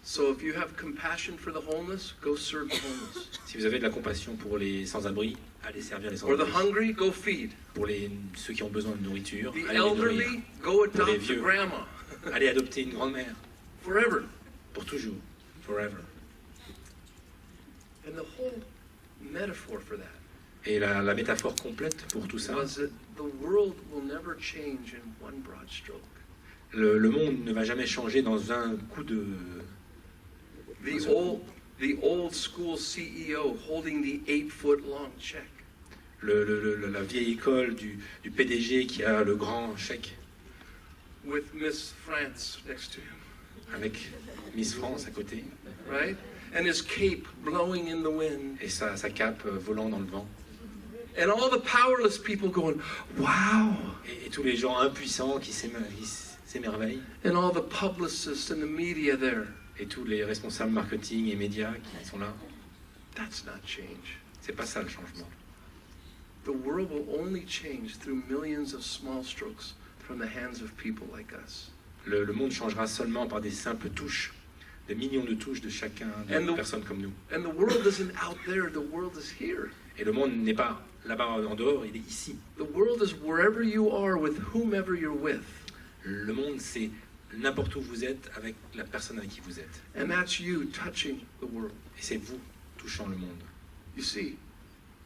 So if you have compassion for the homeless, go serve the homeless. Si vous avez de la compassion pour les sans-abri, allez servir les Or the sans-abri. hungry, go feed. Pour ceux qui ont besoin de nourriture, The allez les nourrir. elderly, go Pour les adopt a vieux. grandma. Allez adopter une grand-mère, Forever. pour toujours, forever. And the whole metaphor for that Et la métaphore complète pour tout ça, was that the world will never change in one broad stroke. le monde ne va jamais changer dans un coup de... The old school CEO holding the 8-foot-long check. La vieille école du PDG qui a le grand chèque With Miss France next to him, avec Miss France à côté right? And his cape blowing in the wind. et sa cape volant dans le vent. And all the powerless people going, wow. Et tous les gens impuissants qui s'émerveillent. And all the publicists and the media there. Et tous les responsables marketing et médias qui sont là. That's not change. C'est pas ça le changement. The world will only change through millions of small strokes from the hands of people like us. Le monde changera seulement par des simples touches, des millions de touches de chacun, de personnes comme nous. And the world isn't out there, the world is here. Et le monde n'est pas là-bas en dehors, il est ici. The world is wherever you are with whomever you're with. Le monde, c'est n'importe où vous êtes avec la personne avec qui vous êtes. And that's you touching the world. Et c'est vous touchant le monde. You see,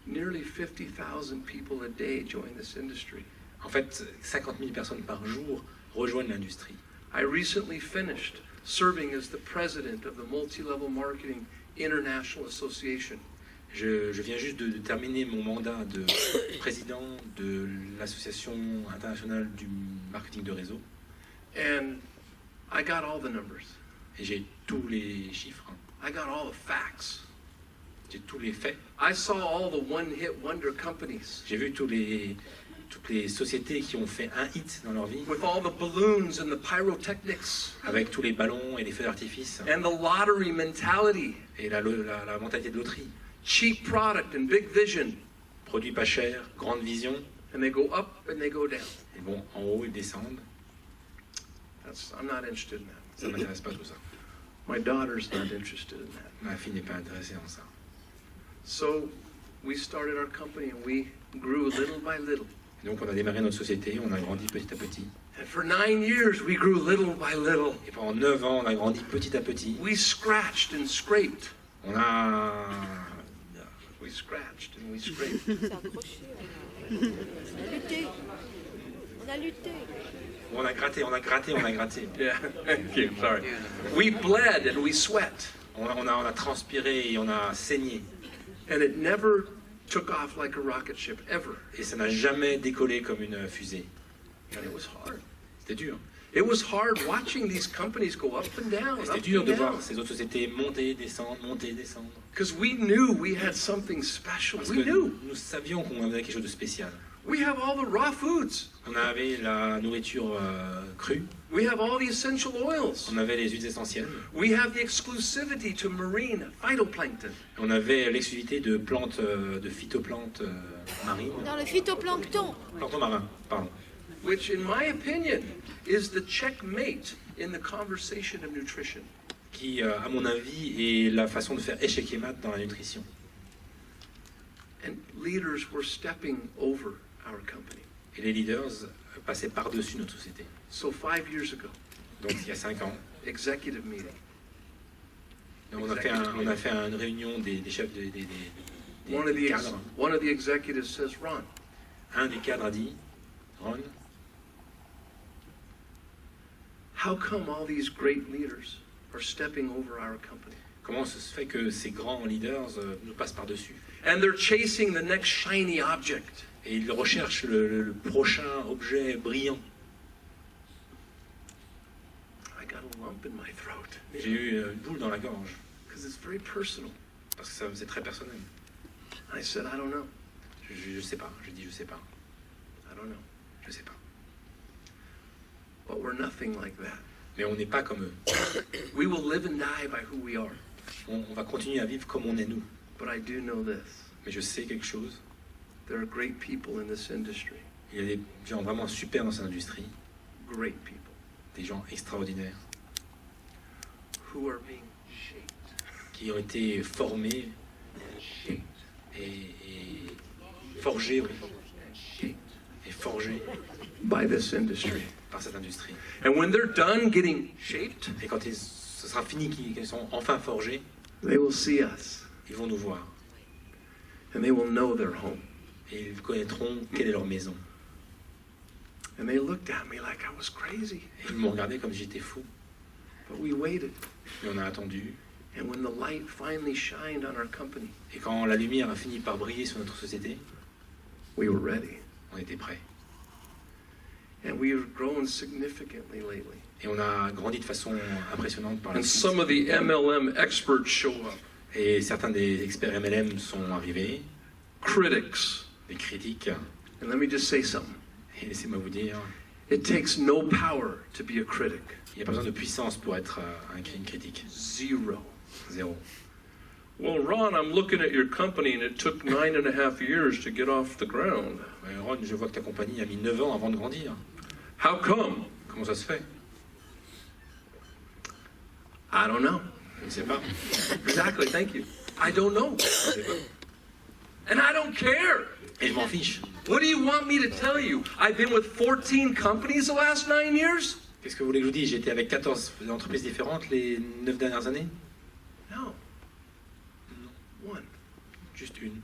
nearly 50,000 people a day join this industry. En fait, 50 000 personnes par jour rejoignent l'industrie. I recently finished serving as the president of the Multi-Level Marketing International Association. Je viens juste de terminer mon mandat de président de l'Association internationale du marketing de réseau. And I got all the numbers. Et j'ai tous les chiffres, I got all the facts. j'ai tous les faits. I saw all the one-hit wonder companies J'ai vu toutes les sociétés qui ont fait un hit dans leur vie, with all the balloons and the pyrotechnics avec tous les ballons et les feux d'artifice, and the lottery mentality. et la mentalité de loterie. Cheap product and big vision. Produit pas cher, grande vision, And they go up and they go down. et bon, en haut, ils descendent. I'm not interested in that. Ça ne m'intéresse pas tout ça. My daughter's not interested in that. Ma fille n'est pas intéressée en ça. So we started our company and we grew little by little. Donc on a démarré notre société, on a grandi petit à petit. And for 9 years we grew little by little. Et pendant 9 ans, on a grandi petit à petit. We scratched and scraped. On a... We scratched and we scraped. C'est accroché. On a lutté. On a lutté. On a gratté, on a gratté, on a gratté. Yeah, thank you. Sorry. We bled and we sweat. On a transpiré et on a saigné. And it never took off like a rocket ship, ever. Et ça n'a jamais décollé comme une fusée. And it was hard. C'était dur. It was hard watching these companies go up and down, C'était up dur and de down. voir ces autres sociétés monter, descendre, monter, descendre. Because we knew we had something special. Parce We que knew. nous savions qu'on avait quelque chose de spécial. We have all the raw foods. On avait la nourriture crue, We have all the essential oils. on avait les huiles essentielles, We have the exclusivity to marine phytoplankton. on avait l'exclusivité de plantes, de phytoplantes marines, Dans le phytoplancton. plancton marin, pardon. Which, in my opinion, is the checkmate in the conversation of nutrition. Qui, à mon avis, est la façon de faire échec et mat dans la nutrition. And leaders were stepping over our company. Et les leaders passaient par-dessus notre société. So 5 years ago, Donc il y a 5 ans, executive meeting. on a fait une réunion des chefs des One of cadres. the executives says, Ron, Un des cadres a dit, Ron, how come all these great leaders are are stepping over our company. Comment ça se fait que ces grands leaders nous passent par-dessus? And they're chasing the next shiny object. Et ils recherchent le prochain objet brillant. I got a lump in my throat. J'ai eu une boule dans la gorge, Because it's very personal. parce que c'est très personnel. I said, I don't know. Je sais pas, je dis je sais pas, I don't know. je sais pas. But we're nothing like that. Mais on n'est pas comme eux. We will live and die by who we are. On va continuer à vivre comme on est nous. But I do know this. Mais je sais quelque chose, There are great people in this industry. il y a des gens vraiment super dans cette industrie, Great people. des gens extraordinaires, Who are being shaped. qui ont été formés Shaped. et forgés, oui, And shaped. et forgés By this industry. par cette industrie. And when they're done getting shaped, Et quand ce sera fini, qu'ils sont enfin forgés, they will see us. ils vont nous voir And they will know their home. et ils connaîtront quelle est leur maison. And they looked at me like I was crazy. Et ils m'ont regardé comme si j'étais fou. But we waited. Et on a attendu. And when the light finally shined on our company, Et quand la lumière a fini par briller sur notre société, we were ready. on était prêts. And we have grown significantly lately. Et on a grandi de façon impressionnante par la And suite. some of the MLM experts show up. Et certains des experts MLM sont arrivés, Critics. des critiques. And let me just say something. Et laissez-moi vous dire, It takes no power to be a critic. il n'y a pas besoin de puissance pour être une critique. Zero. Zéro. Well, Ron, I'm looking at your company and it took 9.5 years to get off the ground. Ron, je vois que ta compagnie a mis 9 ans avant de grandir. How come? Comment ça se fait? I don't know. Je ne sais pas. Exactly, thank you. I don't know. Je ne sais pas. And I don't care. Et je m'en fiche. What do you want me to tell you? I've been with 14 companies the last 9 years? Qu'est-ce que vous voulez que je vous dise? J'ai été avec 14 entreprises différentes les 9 dernières années? No. One. Juste une.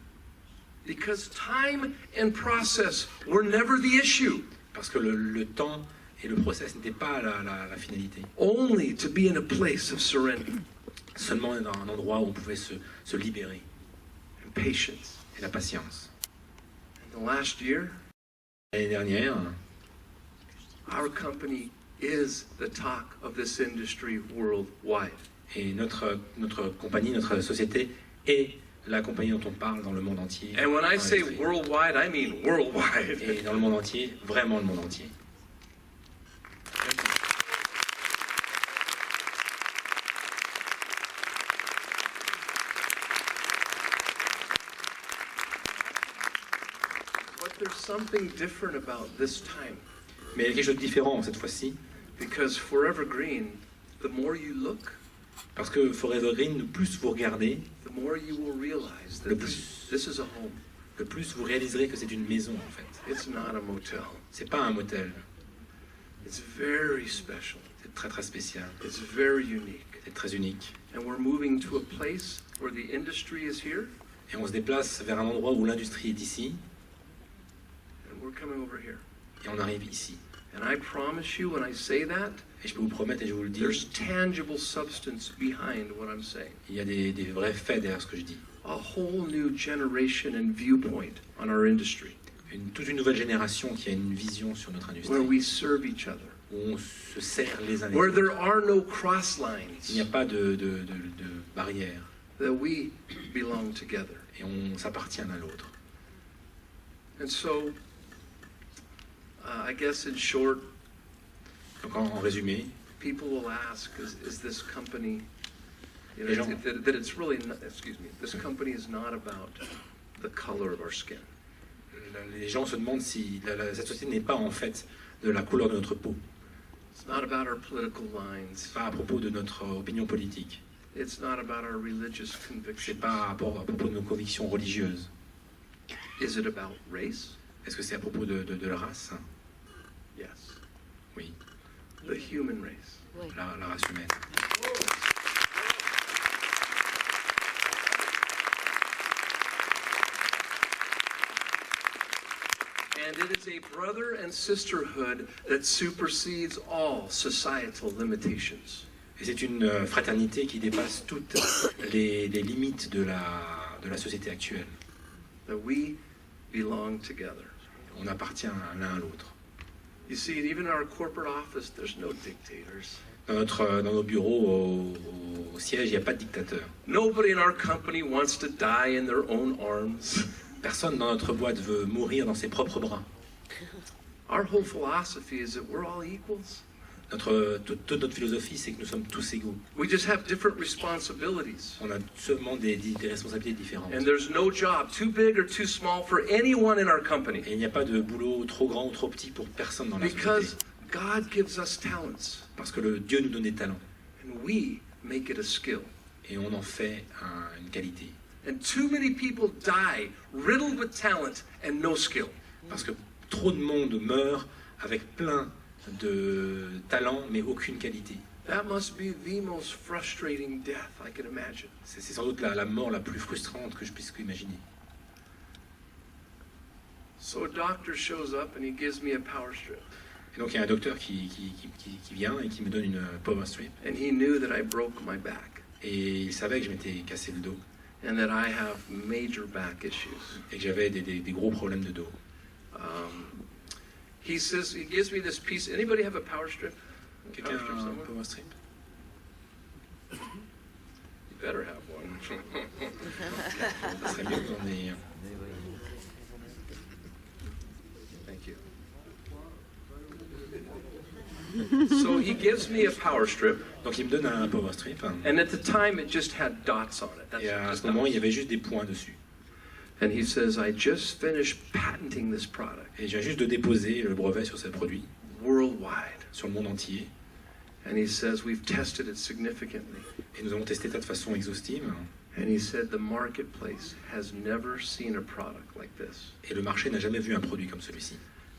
Because time and process were never the issue. Parce que le temps et le process n'étaient pas la finalité. Only to be in a place of surrender Seulement dans un endroit où on pouvait se libérer. and patience. Et la patience. And the last year, L'année dernière, our company is the talk of this industry worldwide. et notre compagnie, notre société est la compagnie dont on parle dans le monde entier. And when I dans say l'industrie. worldwide, I mean worldwide. Et dans le monde entier, vraiment le monde entier. But there's something different about this time. Mais il y a quelque chose de différent cette fois-ci, Because Forever Green, the more you look, parce que Forever Green, le plus vous regardez, the more you will realize Le that this is a home. le plus vous réaliserez que c'est une maison en fait. It's not a motel. C'est pas un motel, It's very special. c'est très très spécial, It's very unique. c'est très unique. And we're moving to a place where the industry is here, Et on se déplace vers un endroit où l'industrie est ici, and we're coming over here. et on arrive ici. And I promise you, when I say that, Et je peux vous promettre, et je vous le dis, there's tangible substance behind what I'm saying. il y a des vrais faits derrière ce que je dis. A whole new generation and viewpoint on our industry, Toute une nouvelle génération qui a une vision sur notre where industrie, we serve each other, où on se sert les uns les where autres. there are no cross Il n'y lines, a pas de barrière, that we belong together. et on s'appartient l'un à l'autre. And so, I guess in short, Donc en résumé, people will ask, is this company, you Les know, gens- that it's really, not, excuse me, this company is not about the color of our skin. les gens se demandent si cette société n'est pas en fait de la couleur de notre peau. It's not about our political lines. C'est pas à propos de notre opinion politique. It's not about our religious C'est convictions. pas à propos de nos convictions religieuses. Is it about race? Est-ce que c'est à propos de la race? Yes. Oui, The human race. Oui. la race humaine. And it is a brother and sisterhood that supersedes all societal limitations. Et c'est une fraternité qui dépasse toutes les limites de la société actuelle. That we belong together. On appartient l'un à l'autre. You see, even in our corporate office, there's no dictators. Dans nos bureaux, au siège, il n'y a pas de dictateur. Nobody in our company wants to die in their own arms. Personne dans notre boîte veut mourir dans ses propres bras. Our whole philosophy is that we're all equals. Toute notre philosophie, c'est que nous sommes tous égaux. We just have different responsibilities. On a seulement des responsabilités différentes. And there's no job too big or too small for anyone in our company. Et il n'y a pas de boulot trop grand ou trop petit pour personne dans la société. Because God gives us talents. Parce que Dieu nous donne des talents. And we make it a skill. Et on en fait une qualité. And too many people die riddled with talent and no skill. Parce que trop de monde meurt avec plein de talents mais aucune qualité. That must be the most frustrating death I can imagine. C'est sans doute la mort la plus frustrante que je puisse imaginer. So a doctor shows up and he gives me a power strip. Et donc il y a un docteur qui vient et qui me donne une power strip. And he knew that I broke my back. Et il savait que je m'étais cassé le dos. And that I have major back issues. Et que j'avais des gros problèmes de dos. He gives me this piece. Anybody have a power strip? Quelqu'un a un power strip? You better have one. Ça serait mieux que j'en ai un. Thank you. So he gives me a power strip. Donc il me donne un power strip. And at the time it just had dots on it. Et à ce moment, il y avait juste des points dessus. And he says, I just finished patenting this product. Et je viens juste de déposer le brevet sur ce produit. Worldwide. Sur le monde entier. And he says, we've tested it significantly. Et nous avons testé ça de façon exhaustive. And he said, the marketplace has never seen a product like this. Et le marché n'a jamais vu un produit comme celui-ci.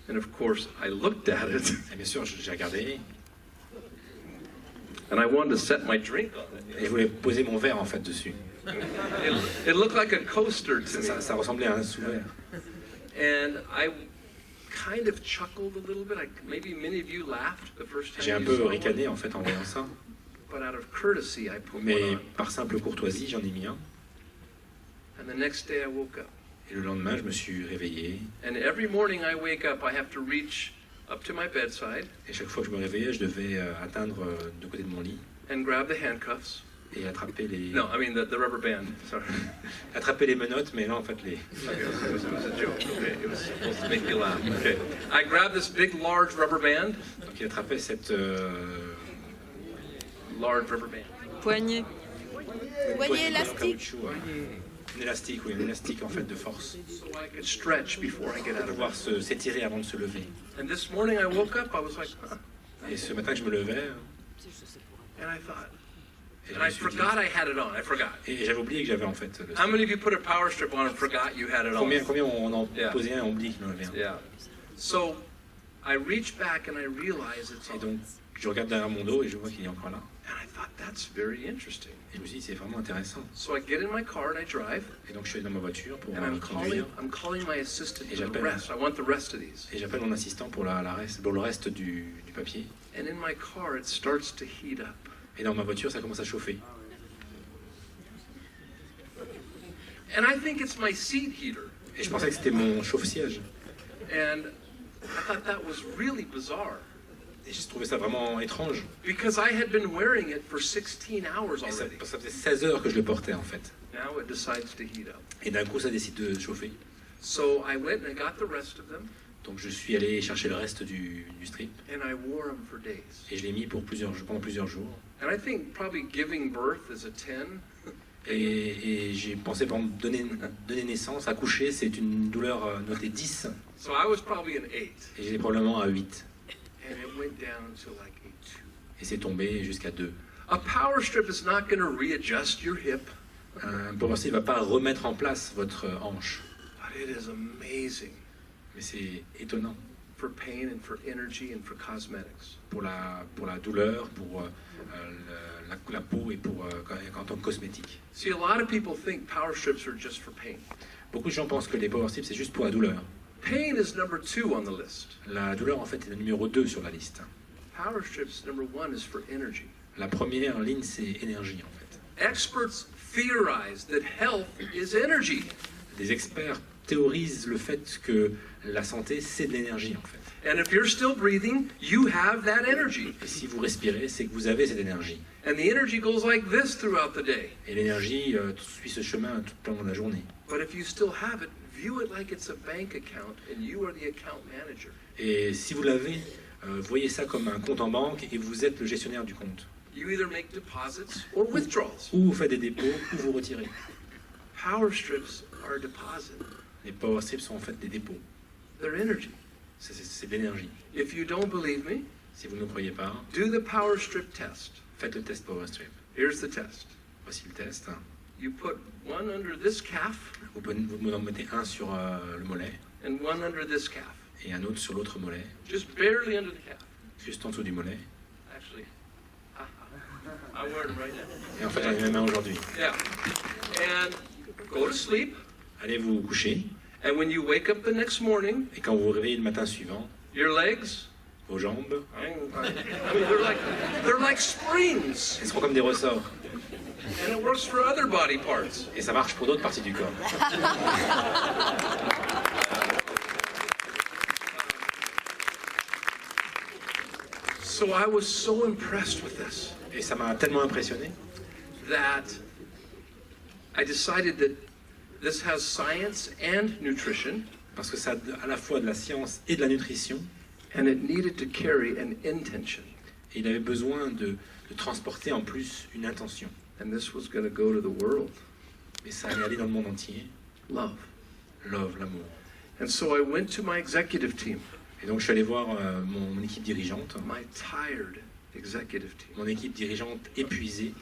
And of course, I looked at it. Et bien sûr, j'ai regardé. And I wanted to set my drink on it. Et je voulais poser mon verre en fait dessus. It looked like a coaster to me. Ça ressemblait à un sous-verre. And I kind of chuckled a little bit. Maybe many of you laughed the first time. J'ai un you peu saw ricané one. en fait en voyant ça. But out of courtesy, I put one Mais on. par simple courtoisie, j'en ai mis un. And the next day I woke up. Et le lendemain, je me suis réveillé. And every morning I wake up, I have to reach up to my bedside. Et chaque fois que je me réveillais, je devais atteindre de côté de mon lit. And grab the handcuffs. Et attraper les... No, I mean the rubber band. Sorry. Attraper les menottes, mais là en fait les... Okay, it was a joke. Okay, it was supposed to make you laugh. Okay, I grabbed this big, large rubber band. Donc il attrapait cette... Large rubber band. Poignée. Poignée élastique. caoutchouc, un élastique, oui, un élastique en fait de force. So I could stretch before I get out Pour of pouvoir bed. s'étirer avant de se lever. And this morning I woke up, I was like, huh. Et ce matin que je me levais, And I thought, et, je and me I suis dit- forgot I had it on. I forgot. et j'avais oublié que j'avais en fait... le- How many of you put a power strip on and forgot you had it on? Combien on en Yeah. posait un et on oublie qu'il en avait un. Yeah. So I reach back and I realize it's Et on. donc je regarde derrière mon dos et je vois qu'il est encore là. And I thought, that's very interesting. Et je me suis dit, c'est vraiment intéressant. So I get in my car and I drive, Et donc je suis allé dans ma voiture pour and I'm conduire. calling my assistant Et for the j'appelle. rest. I want the rest of these. Et j'appelle mon assistant pour le reste du papier. And in my car, it starts to heat up. Et dans ma voiture, ça commence à chauffer. And I think it's my seat heater. Et je pensais que c'était mon chauffe-siège. And I thought that was really bizarre Et j'ai trouvé ça vraiment étrange. because I had been wearing it for 16 hours Et ça already. faisait 16 heures que je le portais en fait. Now it decides to heat up. Et d'un coup, ça décide de chauffer. So I went and I got the rest of them, Donc je suis allé chercher le reste du strip. and I wore them for days. Et je l'ai mis pendant plusieurs jours. And I think probably giving birth is a 10. Et j'ai pensé, par exemple, donner naissance, accoucher, c'est une douleur notée 10. So I was probably an 8. Et j'ai probablement à 8. And it went down to like a 2. Et c'est tombé jusqu'à 2. A power strip is not going to readjust your hip, Un power strip ne va pas remettre en place votre hanche. but it is amazing Mais c'est étonnant for pain and for energy and for cosmetics. pour la douleur, pour la peau et en tant que cosmétique. See, a lot of people think power strips are just for pain. Beaucoup de gens pensent que les power strips, c'est juste pour la douleur. Pain is number 2 on the list. La douleur, en fait, est le numéro 2 sur la liste. Power strips, number 1, is for energy. La première ligne, c'est énergie, en fait. Experts theorize that health is energy. Des experts théorisent le fait que la santé, c'est de l'énergie, en fait. And if you're still breathing, you have that energy. Et si vous respirez, c'est que vous avez cette énergie. And the energy goes like this throughout the day. Et l'énergie suit ce chemin tout au long de la journée. But if you still have it, view it like it's a bank account and you are the account manager. Et si vous l'avez, voyez ça comme un compte en banque et vous êtes le gestionnaire du compte. You either make deposits or withdrawals. Ou vous faites des dépôts, ou vous retirez. Power strips are a deposit. Les power strips sont en fait des dépôts. They're energy. C'est de l'énergie. If you don't believe me, Si vous ne me croyez pas, do the power strip test. faites le test power strip. Here's the test. Voici le test. You put one under this calf Vous en mettez un sur le mollet and one under this calf. et un autre sur l'autre mollet, Just barely under the calf. juste en dessous du mollet. Actually, I'm wearing them right now. Et en fait, j'en ai mes mains aujourd'hui. Yeah. And go to sleep. Allez vous coucher And when you wake up the next morning, et quand vous vous réveillez le matin suivant, your legs, vos jambes, I mean, they're like springs. elles seront comme des ressorts. And it works for other body parts. Et ça marche pour d'autres parties du corps. So I was so impressed with this Et ça m'a tellement impressionné that I decided that this has science and nutrition, parce que ça a à la fois de la science et de la nutrition. and it needed to carry an intention. Et il avait besoin de transporter en plus une intention. And this was going to go to the world. Et ça allait aller dans le monde entier. Love. Love, l'amour. And so I went to my executive team, Et donc je suis allé voir mon équipe dirigeante, my tired executive team. mon équipe dirigeante épuisée,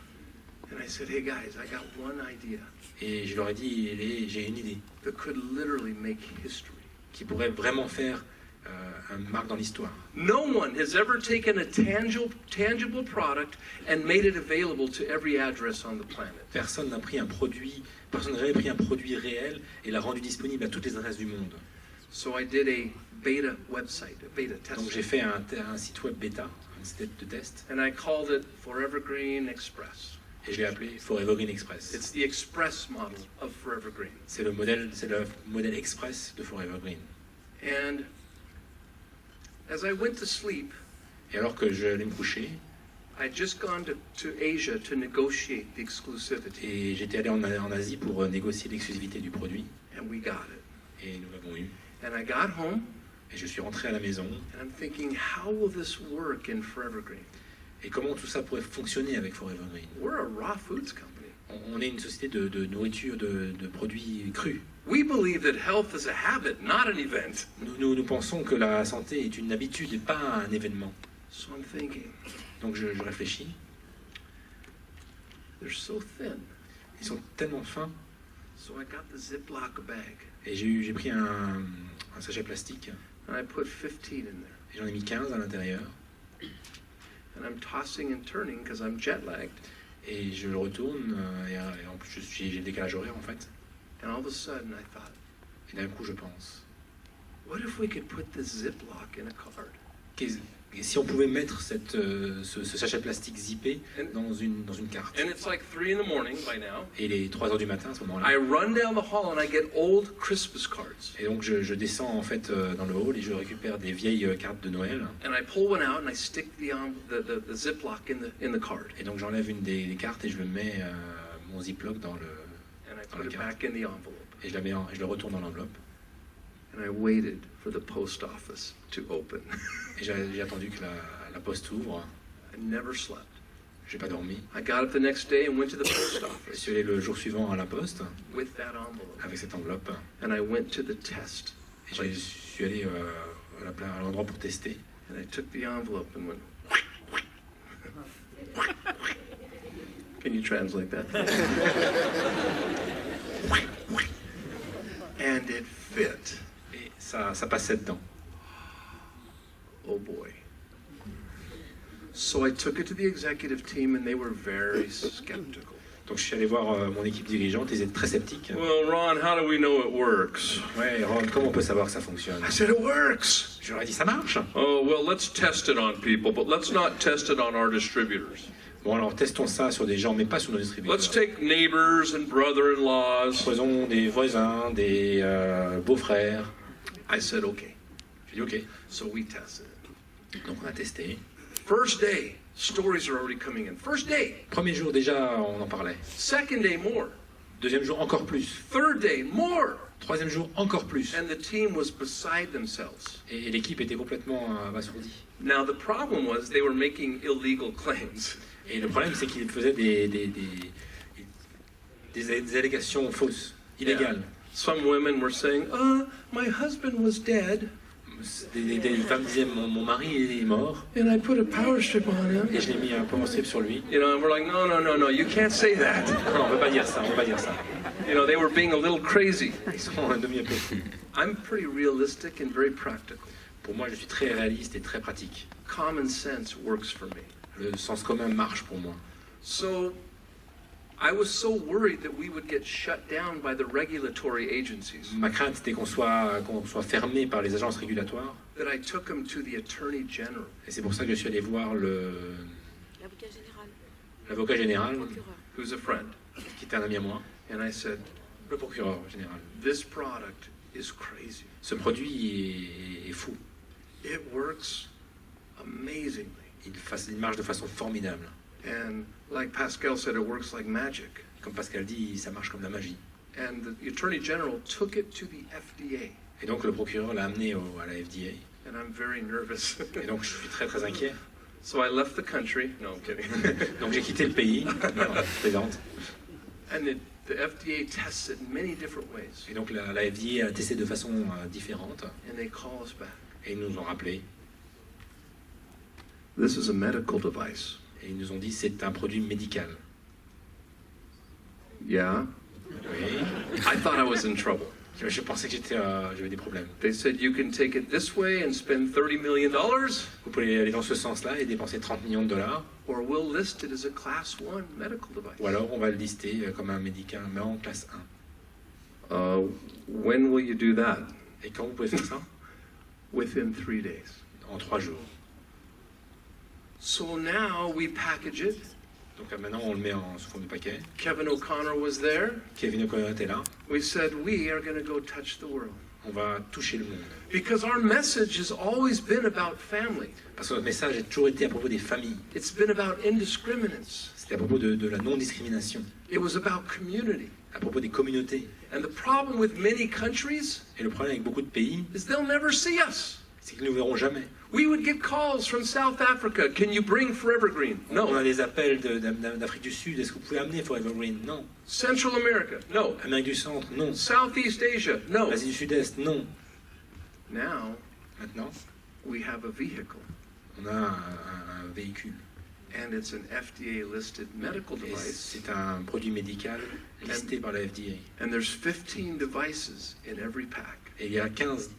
And I said, hey guys, I got one idea et je leur ai dit, j'ai une idée that could literally make history. qui pourrait vraiment faire un marque dans l'histoire. No one has ever taken a tangible product and made it available to every address on the planet. Personne n'a pris un produit, personne n'avait pris un produit réel et l'a rendu disponible à toutes les adresses du monde. So I did a beta website, a beta test. Donc j'ai fait un site web bêta, un site de test, And I called it Forever Green Express. et je l'ai appelé Forever Green Express. It's the express model of Forever Green. C'est le modèle express de Forever Green. And as I went to sleep, Et alors que je allais me coucher, I'd just gone to Asia to negotiate the exclusivity, et j'étais allé en Asie pour négocier l'exclusivité du produit, and we got it. et nous l'avons eu. And I got home, Et je suis rentré à la maison, and I'm thinking, how will this work in Forever Green? et comment tout ça pourrait fonctionner avec Forever Green. We're a raw foods company. On est une société de nourriture, de produits crus. We believe that health is a habit, not an event. Nous pensons que la santé est une habitude et pas un événement. So I'm thinking, Donc je réfléchis. they're so thin. Ils sont tellement fins. So I got the Ziploc bag, Et j'ai pris un sachet plastique. and I put 15 in there. Et j'en ai mis 15 à l'intérieur. And I'm tossing and turning because I'm jet lagged. Et je le retourne. Et en plus, j'ai le décalage horaire en fait. And all of a sudden I thought, Et d'un coup, je pense. what if we could put this Ziploc in a card? Et si on pouvait mettre ce sachet plastique zippé dans une carte. And it's like 3 in the morning by now. Et il est 3h du matin à ce I moment-là. run down the hall and I get old Christmas cards. Et donc je descends en fait dans le hall et je récupère des vieilles cartes de Noël. And I pull one out and I stick the Ziploc in the card. Et donc j'enlève une des cartes et je le mets mon ziploc dans le And I dans put la it carte. back in the envelope. Et je le retourne dans l'enveloppe. And I waited for the post office to open. Et j'ai attendu que la poste ouvre. I never slept. J'ai pas dormi. I got up the next day and went to the post Je office suis allé le jour suivant à la poste with that envelope. avec cette enveloppe. And I went to the test Et je suis allé à l'endroit pour tester. and I took the envelope and went. Can you translate that? And it fit. Et ça passait dedans. Oh boy. So I took it to the executive team and they were very skeptical. Donc je suis allé voir mon équipe dirigeante, ils étaient très sceptiques. Well, Ron, how do we know it works? Ouais, Ron, comment on peut savoir que ça fonctionne? I said, it works. Je leur ai dit, ça marche. Oh, well, let's test it on people, but let's not test it on our distributors. Bon, alors testons ça sur des gens, mais pas sur nos Let's distributeurs. take neighbors and brother-in-laws. Prenons des voisins, des beaux-frères. I said, okay. J'ai dit OK. So we tested it. Donc on a testé. First day, stories are already coming in. First day. Premier jour déjà, on en parlait. Second day, more. Deuxième jour, encore plus. Third day, more. Troisième jour, encore plus. And the team was beside themselves. Et l'équipe était complètement abasourdie. Now, the problem was they were making illegal claims. Et le problème, c'est qu'ils faisaient des allégations fausses, illégales. Some women were saying, my husband was dead, Des femmes disaient mon mari est mort and I put a power strip on him. et je l'ai mis un power strip sur lui. You know, and we're like, no, you can't say that. Non, on peut pas dire ça, on peut pas dire ça. You know, they were being a little crazy. Ils sont devenus un peu fous. I'm pretty realistic and very practical. Pour moi, je suis très réaliste et très pratique. Common sense works for me. Le sens commun marche pour moi. So I was so worried that we would get shut down by the regulatory agencies Ma crainte, c'était qu'on soit fermé par les agences régulatoires. that I took him to the Attorney General. Et c'est pour ça que je suis allé voir L'avocat général, l'avocat général, procureur. Who's a friend. qui était un ami à moi, And I said, le procureur général. this product is crazy. Ce produit est fou. It works amazingly. Il marche de façon formidable. And like Pascal said, it works like magic. Comme Pascal dit, ça marche comme la magie. And the Attorney General took it to the FDA. Et donc le procureur l'a amené à la FDA. And I'm very nervous. Et donc je suis très très inquiet. So I left the country. No, I'm kidding. Donc j'ai quitté le pays. Non, je plaisante. And the FDA tests it in many different ways. Et donc la FDA a testé de façon différente. And they call us back. Et ils nous ont rappelé. This is a medical device. Et ils nous ont dit c'est un produit médical. Yeah? Oui. I thought I was in trouble. Je pensais que j'avais des problèmes. They said you can take it this way and spend $30 million, Vous pouvez aller dans ce sens-là et dépenser 30 millions de dollars. or we'll list it as a class 1 medical device. Ou alors on va le lister comme un médicament classe 1. When will you do that? Et quand vous pouvez faire ça? Within 3 days. En 3 jours. So now we package it. Donc maintenant on le met sous forme de paquet. Kevin O'Connor was there. Kevin O'Connor était là. We said we are going to go touch the world. On va toucher le monde. Because our message has always been about family. Parce que notre message a toujours été à propos des familles. It's been about indiscriminance. C'était à propos de la non-discrimination. It was about community. À propos des communautés. And the problem with many countries Et le problème avec beaucoup de pays, is they'll never see us. c'est qu'ils ne nous verront jamais. We would get calls from South Africa. Can you bring Forever Green? On a No. des appels d'Afrique du Sud. Est-ce que vous pouvez amener Forever Green? Non. Central America? No. Amérique du Centre? Non. Southeast Asia? No. Asie du Sud-Est? Non. Now Maintenant, we have a vehicle, on a un véhicule. and it's an FDA-listed medical Et device, c'est un produit médical listé par la FDA. and there's 15 devices in every pack. Et il y a 15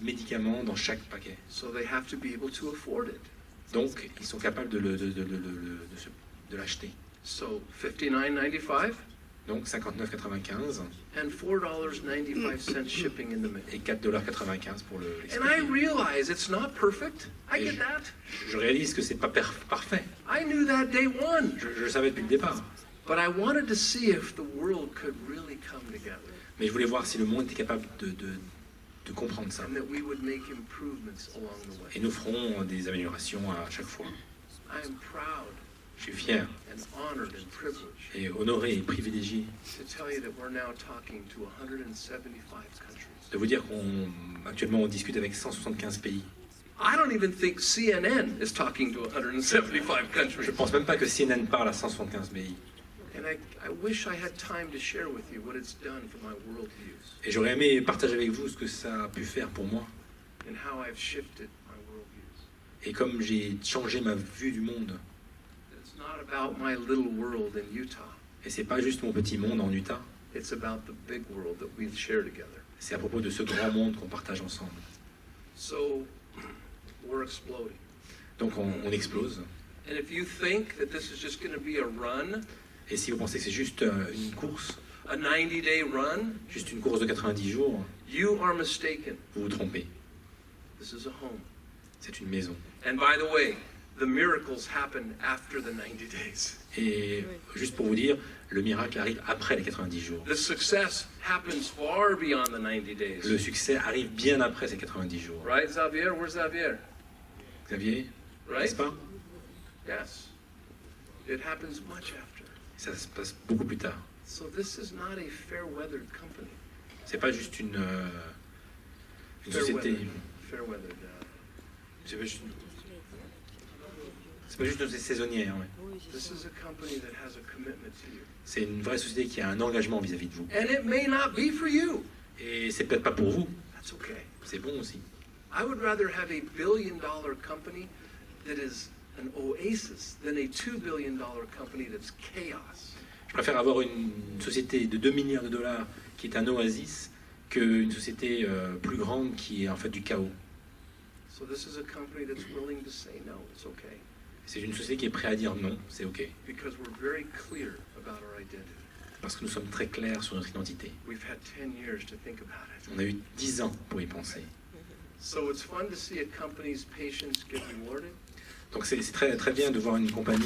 médicaments dans chaque paquet. So they have to be able to afford it. Donc, ils sont capables de l'acheter. So $59.95 Donc, 59,95 and $4.95 shipping in the middle. et 4,95 pour le And I l'expédier. realize it's not perfect. I get that. Je réalise que c'est pas parfait. I knew that day one. Je le savais depuis le départ. But I wanted to see if the world could really come together Mais je voulais voir si le monde était capable de comprendre ça. and that we would make improvements along the way. Et nous ferons des améliorations à chaque fois. I am proud Je suis fier and honored and privileged et honoré et privilégié to tell you that we're now talking to 175 countries. de vous dire qu'actuellement on discute avec 175 pays. I don't even think CNN is talking to 175 Je countries. ne pense même pas que CNN parle à 175 pays. And I wish I had time to share with you what it's done for my worldviews Et j'aurais aimé partager avec vous ce que ça a pu faire pour moi. and how I've shifted my worldviews. Et comme j'ai changé ma vue du monde. It's not about my little world in Utah. Et c'est pas juste mon petit monde en Utah. It's about the big world that we share together. C'est à propos de ce grand monde qu'on partage ensemble. So we're exploding. Donc on explose. And if you think that this is just going to be a run, Et si vous pensez que c'est juste une course, a 90-day run, juste une course de 90 jours, you are mistaken. vous vous trompez. This is a home. C'est une maison. And by the way, the miracles happen after the 90 days. Et juste pour vous dire, le miracle arrive après les 90 jours. The success happens far beyond the 90 days. Le succès arrive bien après ces 90 jours. Right, Xavier? Where's Xavier? Xavier, Right? n'est-ce pas? Yes. It happens much after. Ça se passe beaucoup plus tard. So this is not a fair-weathered company. C'est pas juste une société. Fair-weathered. C'est pas juste une société saisonnière. Ouais. This is a company that has a commitment to you. C'est une vraie société qui a un engagement vis-à-vis de vous. And it may not be for you. Et c'est peut-être pas pour vous. That's okay. C'est bon aussi. I would rather have a billion-dollar company that is an oasis than a $2 billion company that's chaos. Je préfère avoir une société de 2 milliards de dollars qui est un oasis qu'une société plus grande qui est en fait du chaos. So this is a company that's willing to say no, it's okay. C'est une société qui est prête à dire non, c'est ok. Because we're very clear about our identity. Parce que nous sommes très clairs sur notre identité. We've had 10 years to think about it. On a eu 10 ans pour y penser. So it's fun to see a company's patience get rewarded. Donc c'est très, très bien de voir une compagnie,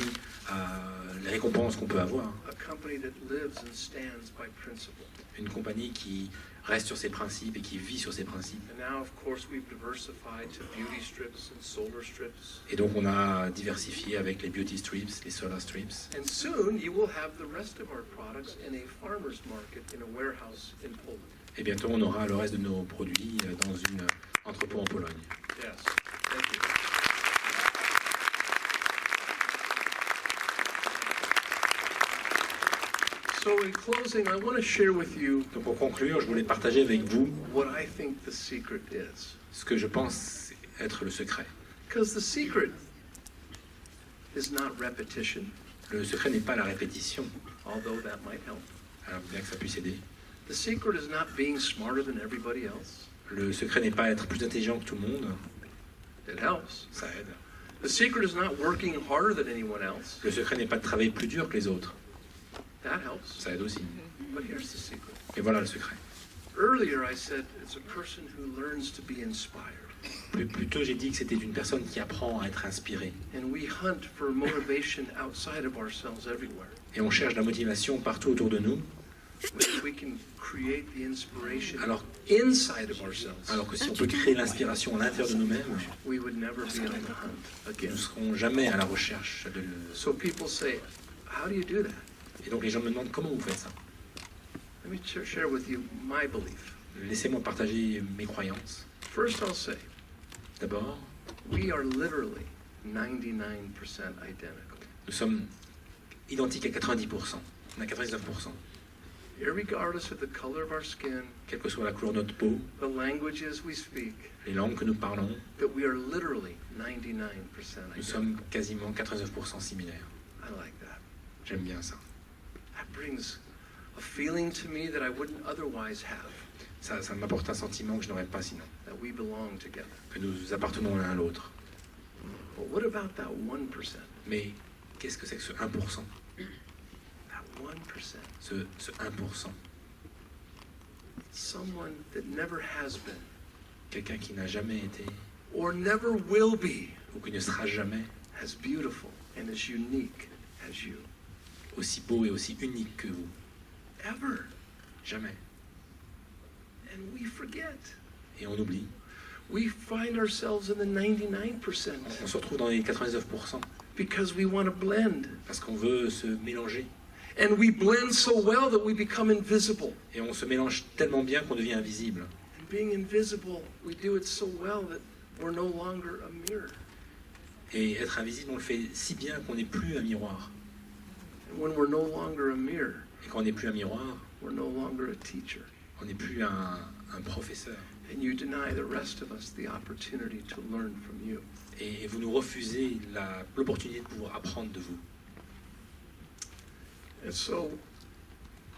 les récompenses qu'on peut avoir. A company that lives and stands by principle. Une compagnie qui reste sur ses principes et qui vit sur ses principes. And now, of course, we've diversified to beauty strips and solar strips. Et donc on a diversifié avec les beauty strips, les solar strips. And soon you will have the rest of our products in a farmer's market in a warehouse in Poland. Et bientôt on aura le reste de nos produits dans un entrepôt en Pologne. Yes, thank you. So in closing, I want to share with you Donc pour conclure, je voulais partager avec vous what I think the secret is. ce que je pense être le secret. Because the secret is not repetition, Le secret n'est pas la répétition, although that might help. alors bien que ça puisse aider. The secret is not being smarter than everybody else. Le secret n'est pas être plus intelligent que tout le monde, It helps. ça aide. The secret is not working harder than anyone else. Le secret n'est pas de travailler plus dur que les autres, That helps. ça aide aussi. But here's the secret. Et voilà le secret. Earlier I said it's a person who learns to be inspired. Plus tôt j'ai dit que c'était une personne qui apprend à être inspirée. And we hunt for motivation outside of ourselves everywhere. Et on cherche la motivation partout autour de nous, If we can create the inspiration alors inside of ourselves, que si on peut créer l'inspiration à l'intérieur de nous-mêmes, we would never be on the hunt nous again. ne serons jamais à la recherche de... So people say, how do you do that? Et donc les gens me demandent comment vous faites ça. Let me share with you my belief. Laissez-moi partager mes croyances. First I'll say, D'abord, we are literally 99% identical. nous sommes identiques à 90%. On a 99%. Irregardless of the color of our skin, Quelle que soit la couleur de notre peau, the languages we speak, les langues que nous parlons, that we are literally 99% nous identical. sommes quasiment 99% similaires. I like that. J'aime bien ça. That brings a feeling to me that I wouldn't otherwise have, Ça m'apporte un sentiment que je n'aurais pas sinon, that we belong together. que nous appartenons l'un à l'autre. But what about that 1%? Mais qu'est-ce que c'est que ce 1%? That 1%. Ce 1%. Someone that never has been Quelqu'un qui n'a jamais été, or never will be ou qui ne sera jamais, as beautiful and as unique as you. aussi beau et aussi unique que vous. Ever. Jamais. And we forget. Et on oublie. We find ourselves in the 99% On se retrouve dans les 99% because we want to blend. parce qu'on veut se mélanger. And we blend so well that we become invisible. Et on se mélange tellement bien qu'on devient invisible. And being invisible, we do it so well that we're no longer a mirror. Et être invisible, on le fait si bien qu'on n'est plus un miroir. And when we're no longer a mirror, Et quand on n'est plus un miroir, we're no longer a teacher. on n'est plus un professeur. And you deny the rest of us the opportunity to learn from you. Et vous nous refusez l'opportunité de pouvoir apprendre de vous. And so,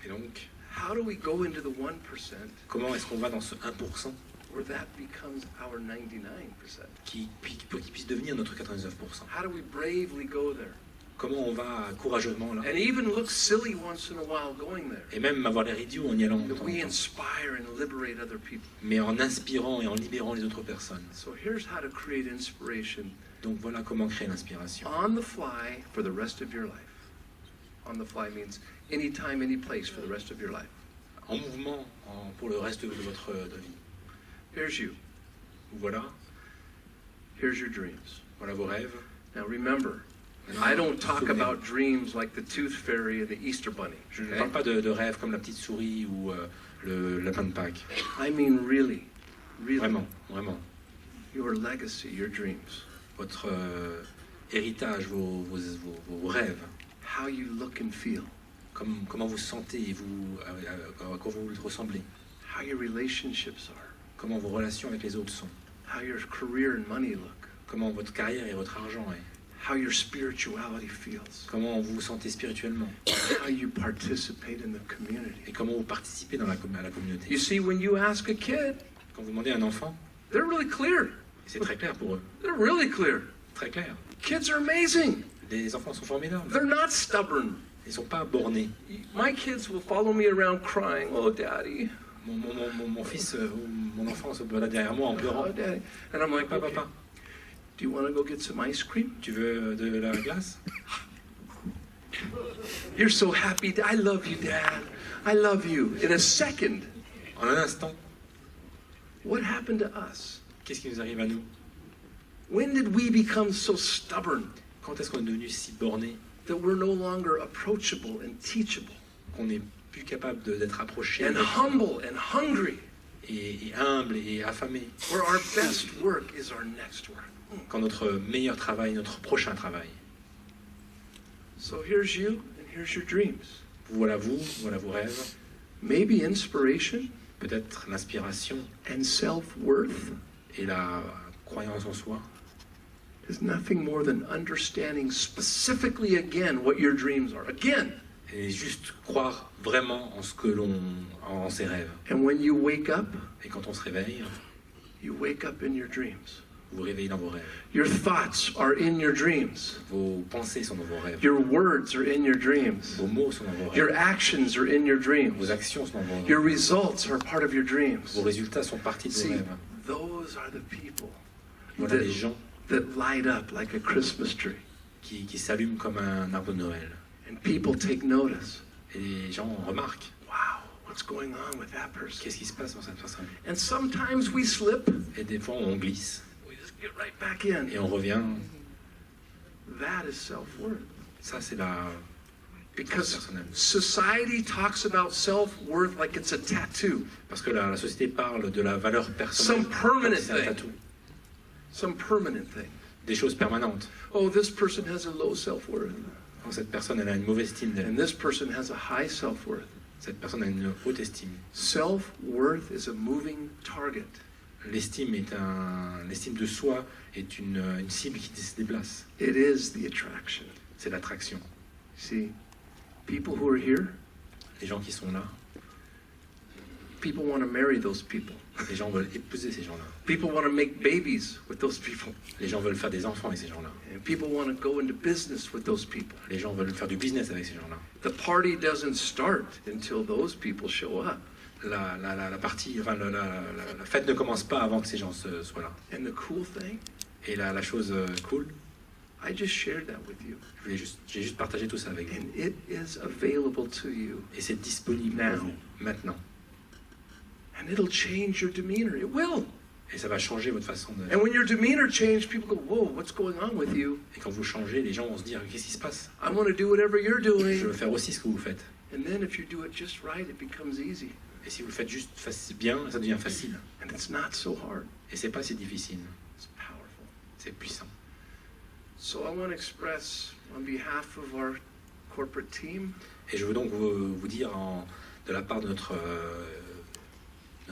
Et donc, how do we go into the 1% comment est-ce qu'on va dans ce 1% where that becomes our 99%? qui puisse devenir notre 99%? How do we bravely go there? Comment on va courageusement là? And even look silly once in a while going there. Et même avoir l'air idiot en y allant. That we inspire and liberate other people. Mais en inspirant et en libérant les autres personnes. So here's how to create inspiration Donc voilà comment créer l'inspiration. On the fly for the rest of your life. On the fly means anytime, any place for the rest of your life. En mouvement pour le reste de votre vie. Here's you. Voilà, Here's your dreams. voilà vos rêves. Now remember, I don't talk about dreams like the tooth fairy and the Easter bunny. Je ne Okay? parle pas de rêves comme la petite souris ou le lapin de Pâques. I mean really, really. Vraiment, vraiment. Your legacy, your dreams. Votre héritage, vos rêves. How you look and feel. Comment vous sentez et à quoi vous ressemblez. How your relationships are. Comment vos relations avec les autres sont. How your career and money look. Comment votre carrière et votre argent est. How your spirituality feels. Comment vous vous sentez spirituellement. How you participate in the community. Et comment vous participez à la communauté. You see, when you ask a kid, Quand vous demandez à un enfant, they're really clear. c'est très clair pour eux. They're really clear. Très clair. Kids are amazing. Les enfants sont formidables. They're not stubborn. Ils ne sont pas bornés. My kids will follow me around crying, oh, daddy, Mon fils ou mon enfant se balade derrière moi en pleurant. oh, daddy. And I'm like, Papa, okay, papa, do you want to go get some ice cream? tu veux de la glace? You're so happy. I love you, Dad. I love you. In a second, En un instant, what happened to us? qu'est-ce qui nous arrive à nous? When did we become so stubborn Quand est-ce qu'on est devenu si borné that we're no longer approachable and teachable qu'on n'est plus capable d'être approché and humble and hungry, et humble et affamé? where our best work is our next work? Quand notre meilleur travail, notre prochain travail. So here's you and here's your dreams. Voilà vos rêves, Maybe inspiration peut-être l'inspiration and self-worth et la croyance en soi. is nothing more than understanding specifically again what your dreams are. Again. Et juste croire vraiment en ses rêves. And when you wake up, Et quand on se réveille, you wake up in your dreams. vous vous réveillez dans vos rêves. Your thoughts are in your dreams. Vos pensées sont dans vos rêves. Your words are in your dreams. Vos mots sont dans vos Your rêves. actions are in your Vos dreams. actions sont dans vos Your rêves. results are part of your dreams. Vos résultats sont partis de vos See, rêves. those are the people Voilà les gens that light up like a Christmas tree. qui s'allument comme un arbre de Noël. And people take notice. Et les gens remarquent Wow, what's going on with that person? qu'est-ce qui se passe dans cette personne. And sometimes we slip. Et des fois on glisse We just get right back in. et on revient. That is self-worth. Ça c'est la Because personnelle. society talks about self-worth like it's a tattoo. Parce que la société parle de la valeur personnelle. Some permanent C'est un thing. tatou. Some permanent thing. Des choses permanentes. Oh, this person has a low self-worth. Quand cette personne elle a une mauvaise estime d'elle. And this person has a high self-worth. Cette personne a une haute estime. Self-worth is a moving target. L'estime de soi est une cible qui se déplace. It is the attraction. C'est l'attraction. See, people who are here, Les gens qui sont là, people want to marry those people. les gens veulent épouser ces gens-là. People want to make babies with those people. Les gens veulent faire des enfants avec ces gens-là. And people want to go into business with those people. Les gens veulent faire du business avec ces gens-là. The party doesn't start until those people show up. La fête ne commence pas avant que ces gens soient là. And the cool thing, Et la chose cool, I just shared that with you. j'ai juste partagé tout ça avec vous. And it is available to you. Et c'est disponible pour Now. vous, maintenant. And it'll change your demeanor. It will. Et ça va changer votre façon de... And when your demeanor changes, people go, whoa, what's going on with you? Et quand vous changez, les gens vont se dire, qu'est-ce qui se passe? I want to do whatever you're Je doing. veux faire aussi ce que vous faites. And then if you do it just right, it becomes easy. Et si vous le faites juste bien, ça devient facile. And it's not so hard. Et c'est pas si difficile. It's powerful. C'est puissant. So I want to express on behalf of our corporate team, Et je veux donc vous dire de la part de notre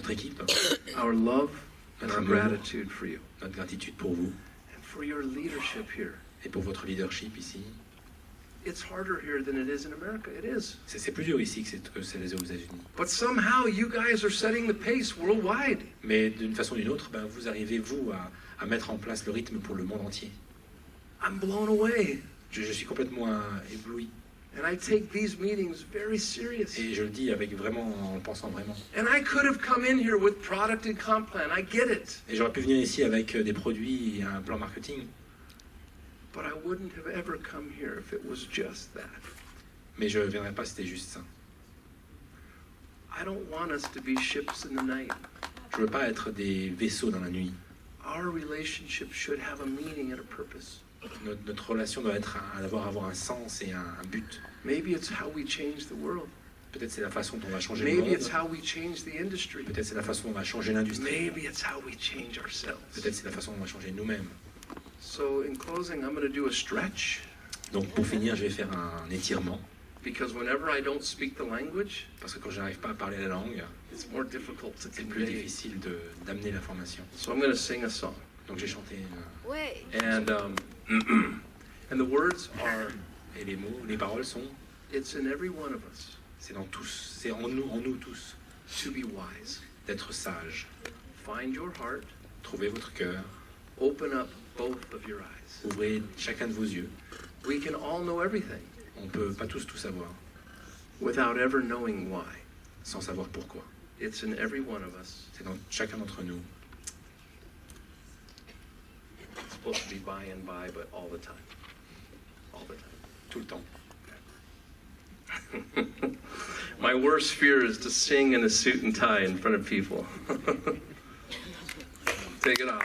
équipe, our love and notre our amour, gratitude for you notre gratitude pour vous and for your leadership here. et pour votre leadership ici. It's harder here than it is in America. It is. C'est plus dur ici que c'est aux États-Unis. But somehow you guys are setting the pace worldwide. Mais d'une façon ou d'une autre, vous arrivez, vous, à mettre en place le rythme pour le monde entier. I'm blown away. Je suis complètement ébloui. And I take these meetings very serious. Et je le dis en le pensant vraiment. And I could have come in here with product and comp plan. I get it. Et j'aurais pu venir ici avec des produits et un plan marketing. But I wouldn't have ever come here if it was just that. Mais je ne viendrai pas si c'était juste ça. I don't want us to be ships in the night. Je ne veux pas être des vaisseaux dans la nuit. Our relationship should have a meaning and a purpose. Notre relation doit avoir un sens et un but. Maybe it's how we change the world. Peut-être c'est la façon dont on va changer le Maybe monde. it's how we change the industry. Peut-être c'est la façon dont on va changer l'industrie. Maybe it's how we change ourselves. Peut-être c'est la façon dont on va changer nous-mêmes. So in closing, I'm going to do a stretch. Donc pour finir, je vais faire un étirement. Because whenever I don't speak the language, Parce que quand je n'arrive pas à parler la langue, it's more difficult to c'est plus convey. difficile d'amener l'information. So I'm going to sing a song. Donc j'ai chanté Ouais. And and the words are, et les paroles sont, it's in every one of us c'est dans tous, c'est en nous tous, to be wise. d'être sage. Find your heart, Trouvez votre cœur, open up both of your eyes. ouvrez chacun de vos yeux. We can all know everything On peut pas tous tout savoir, without ever knowing why. sans savoir pourquoi. It's in every one of us. C'est dans chacun d'entre nous. It's supposed to be by and by, but all the time. All the time. Tout le temps. My worst fear is to sing in a suit and tie in front of people. Take it off.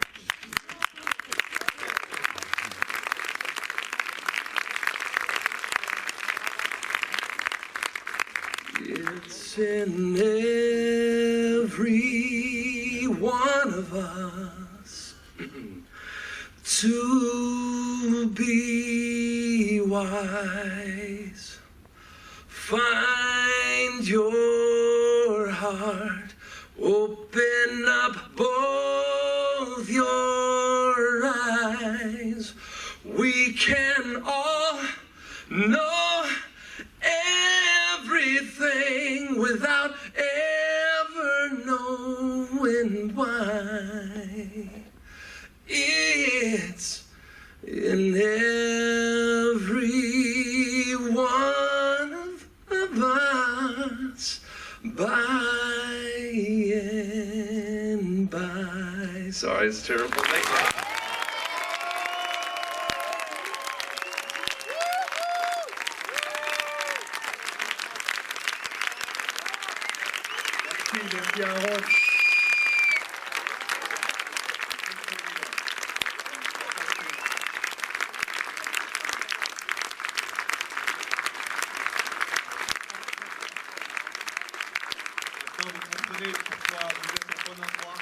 It's in every one of us to be wise. Find your heart, open up both your eyes. We can all know everything without ever knowing why. It's in every one of us, by and by. Sorry, it's terrible. Thank you. Maintenant, vous comprenez pourquoi vous êtes au bon endroit.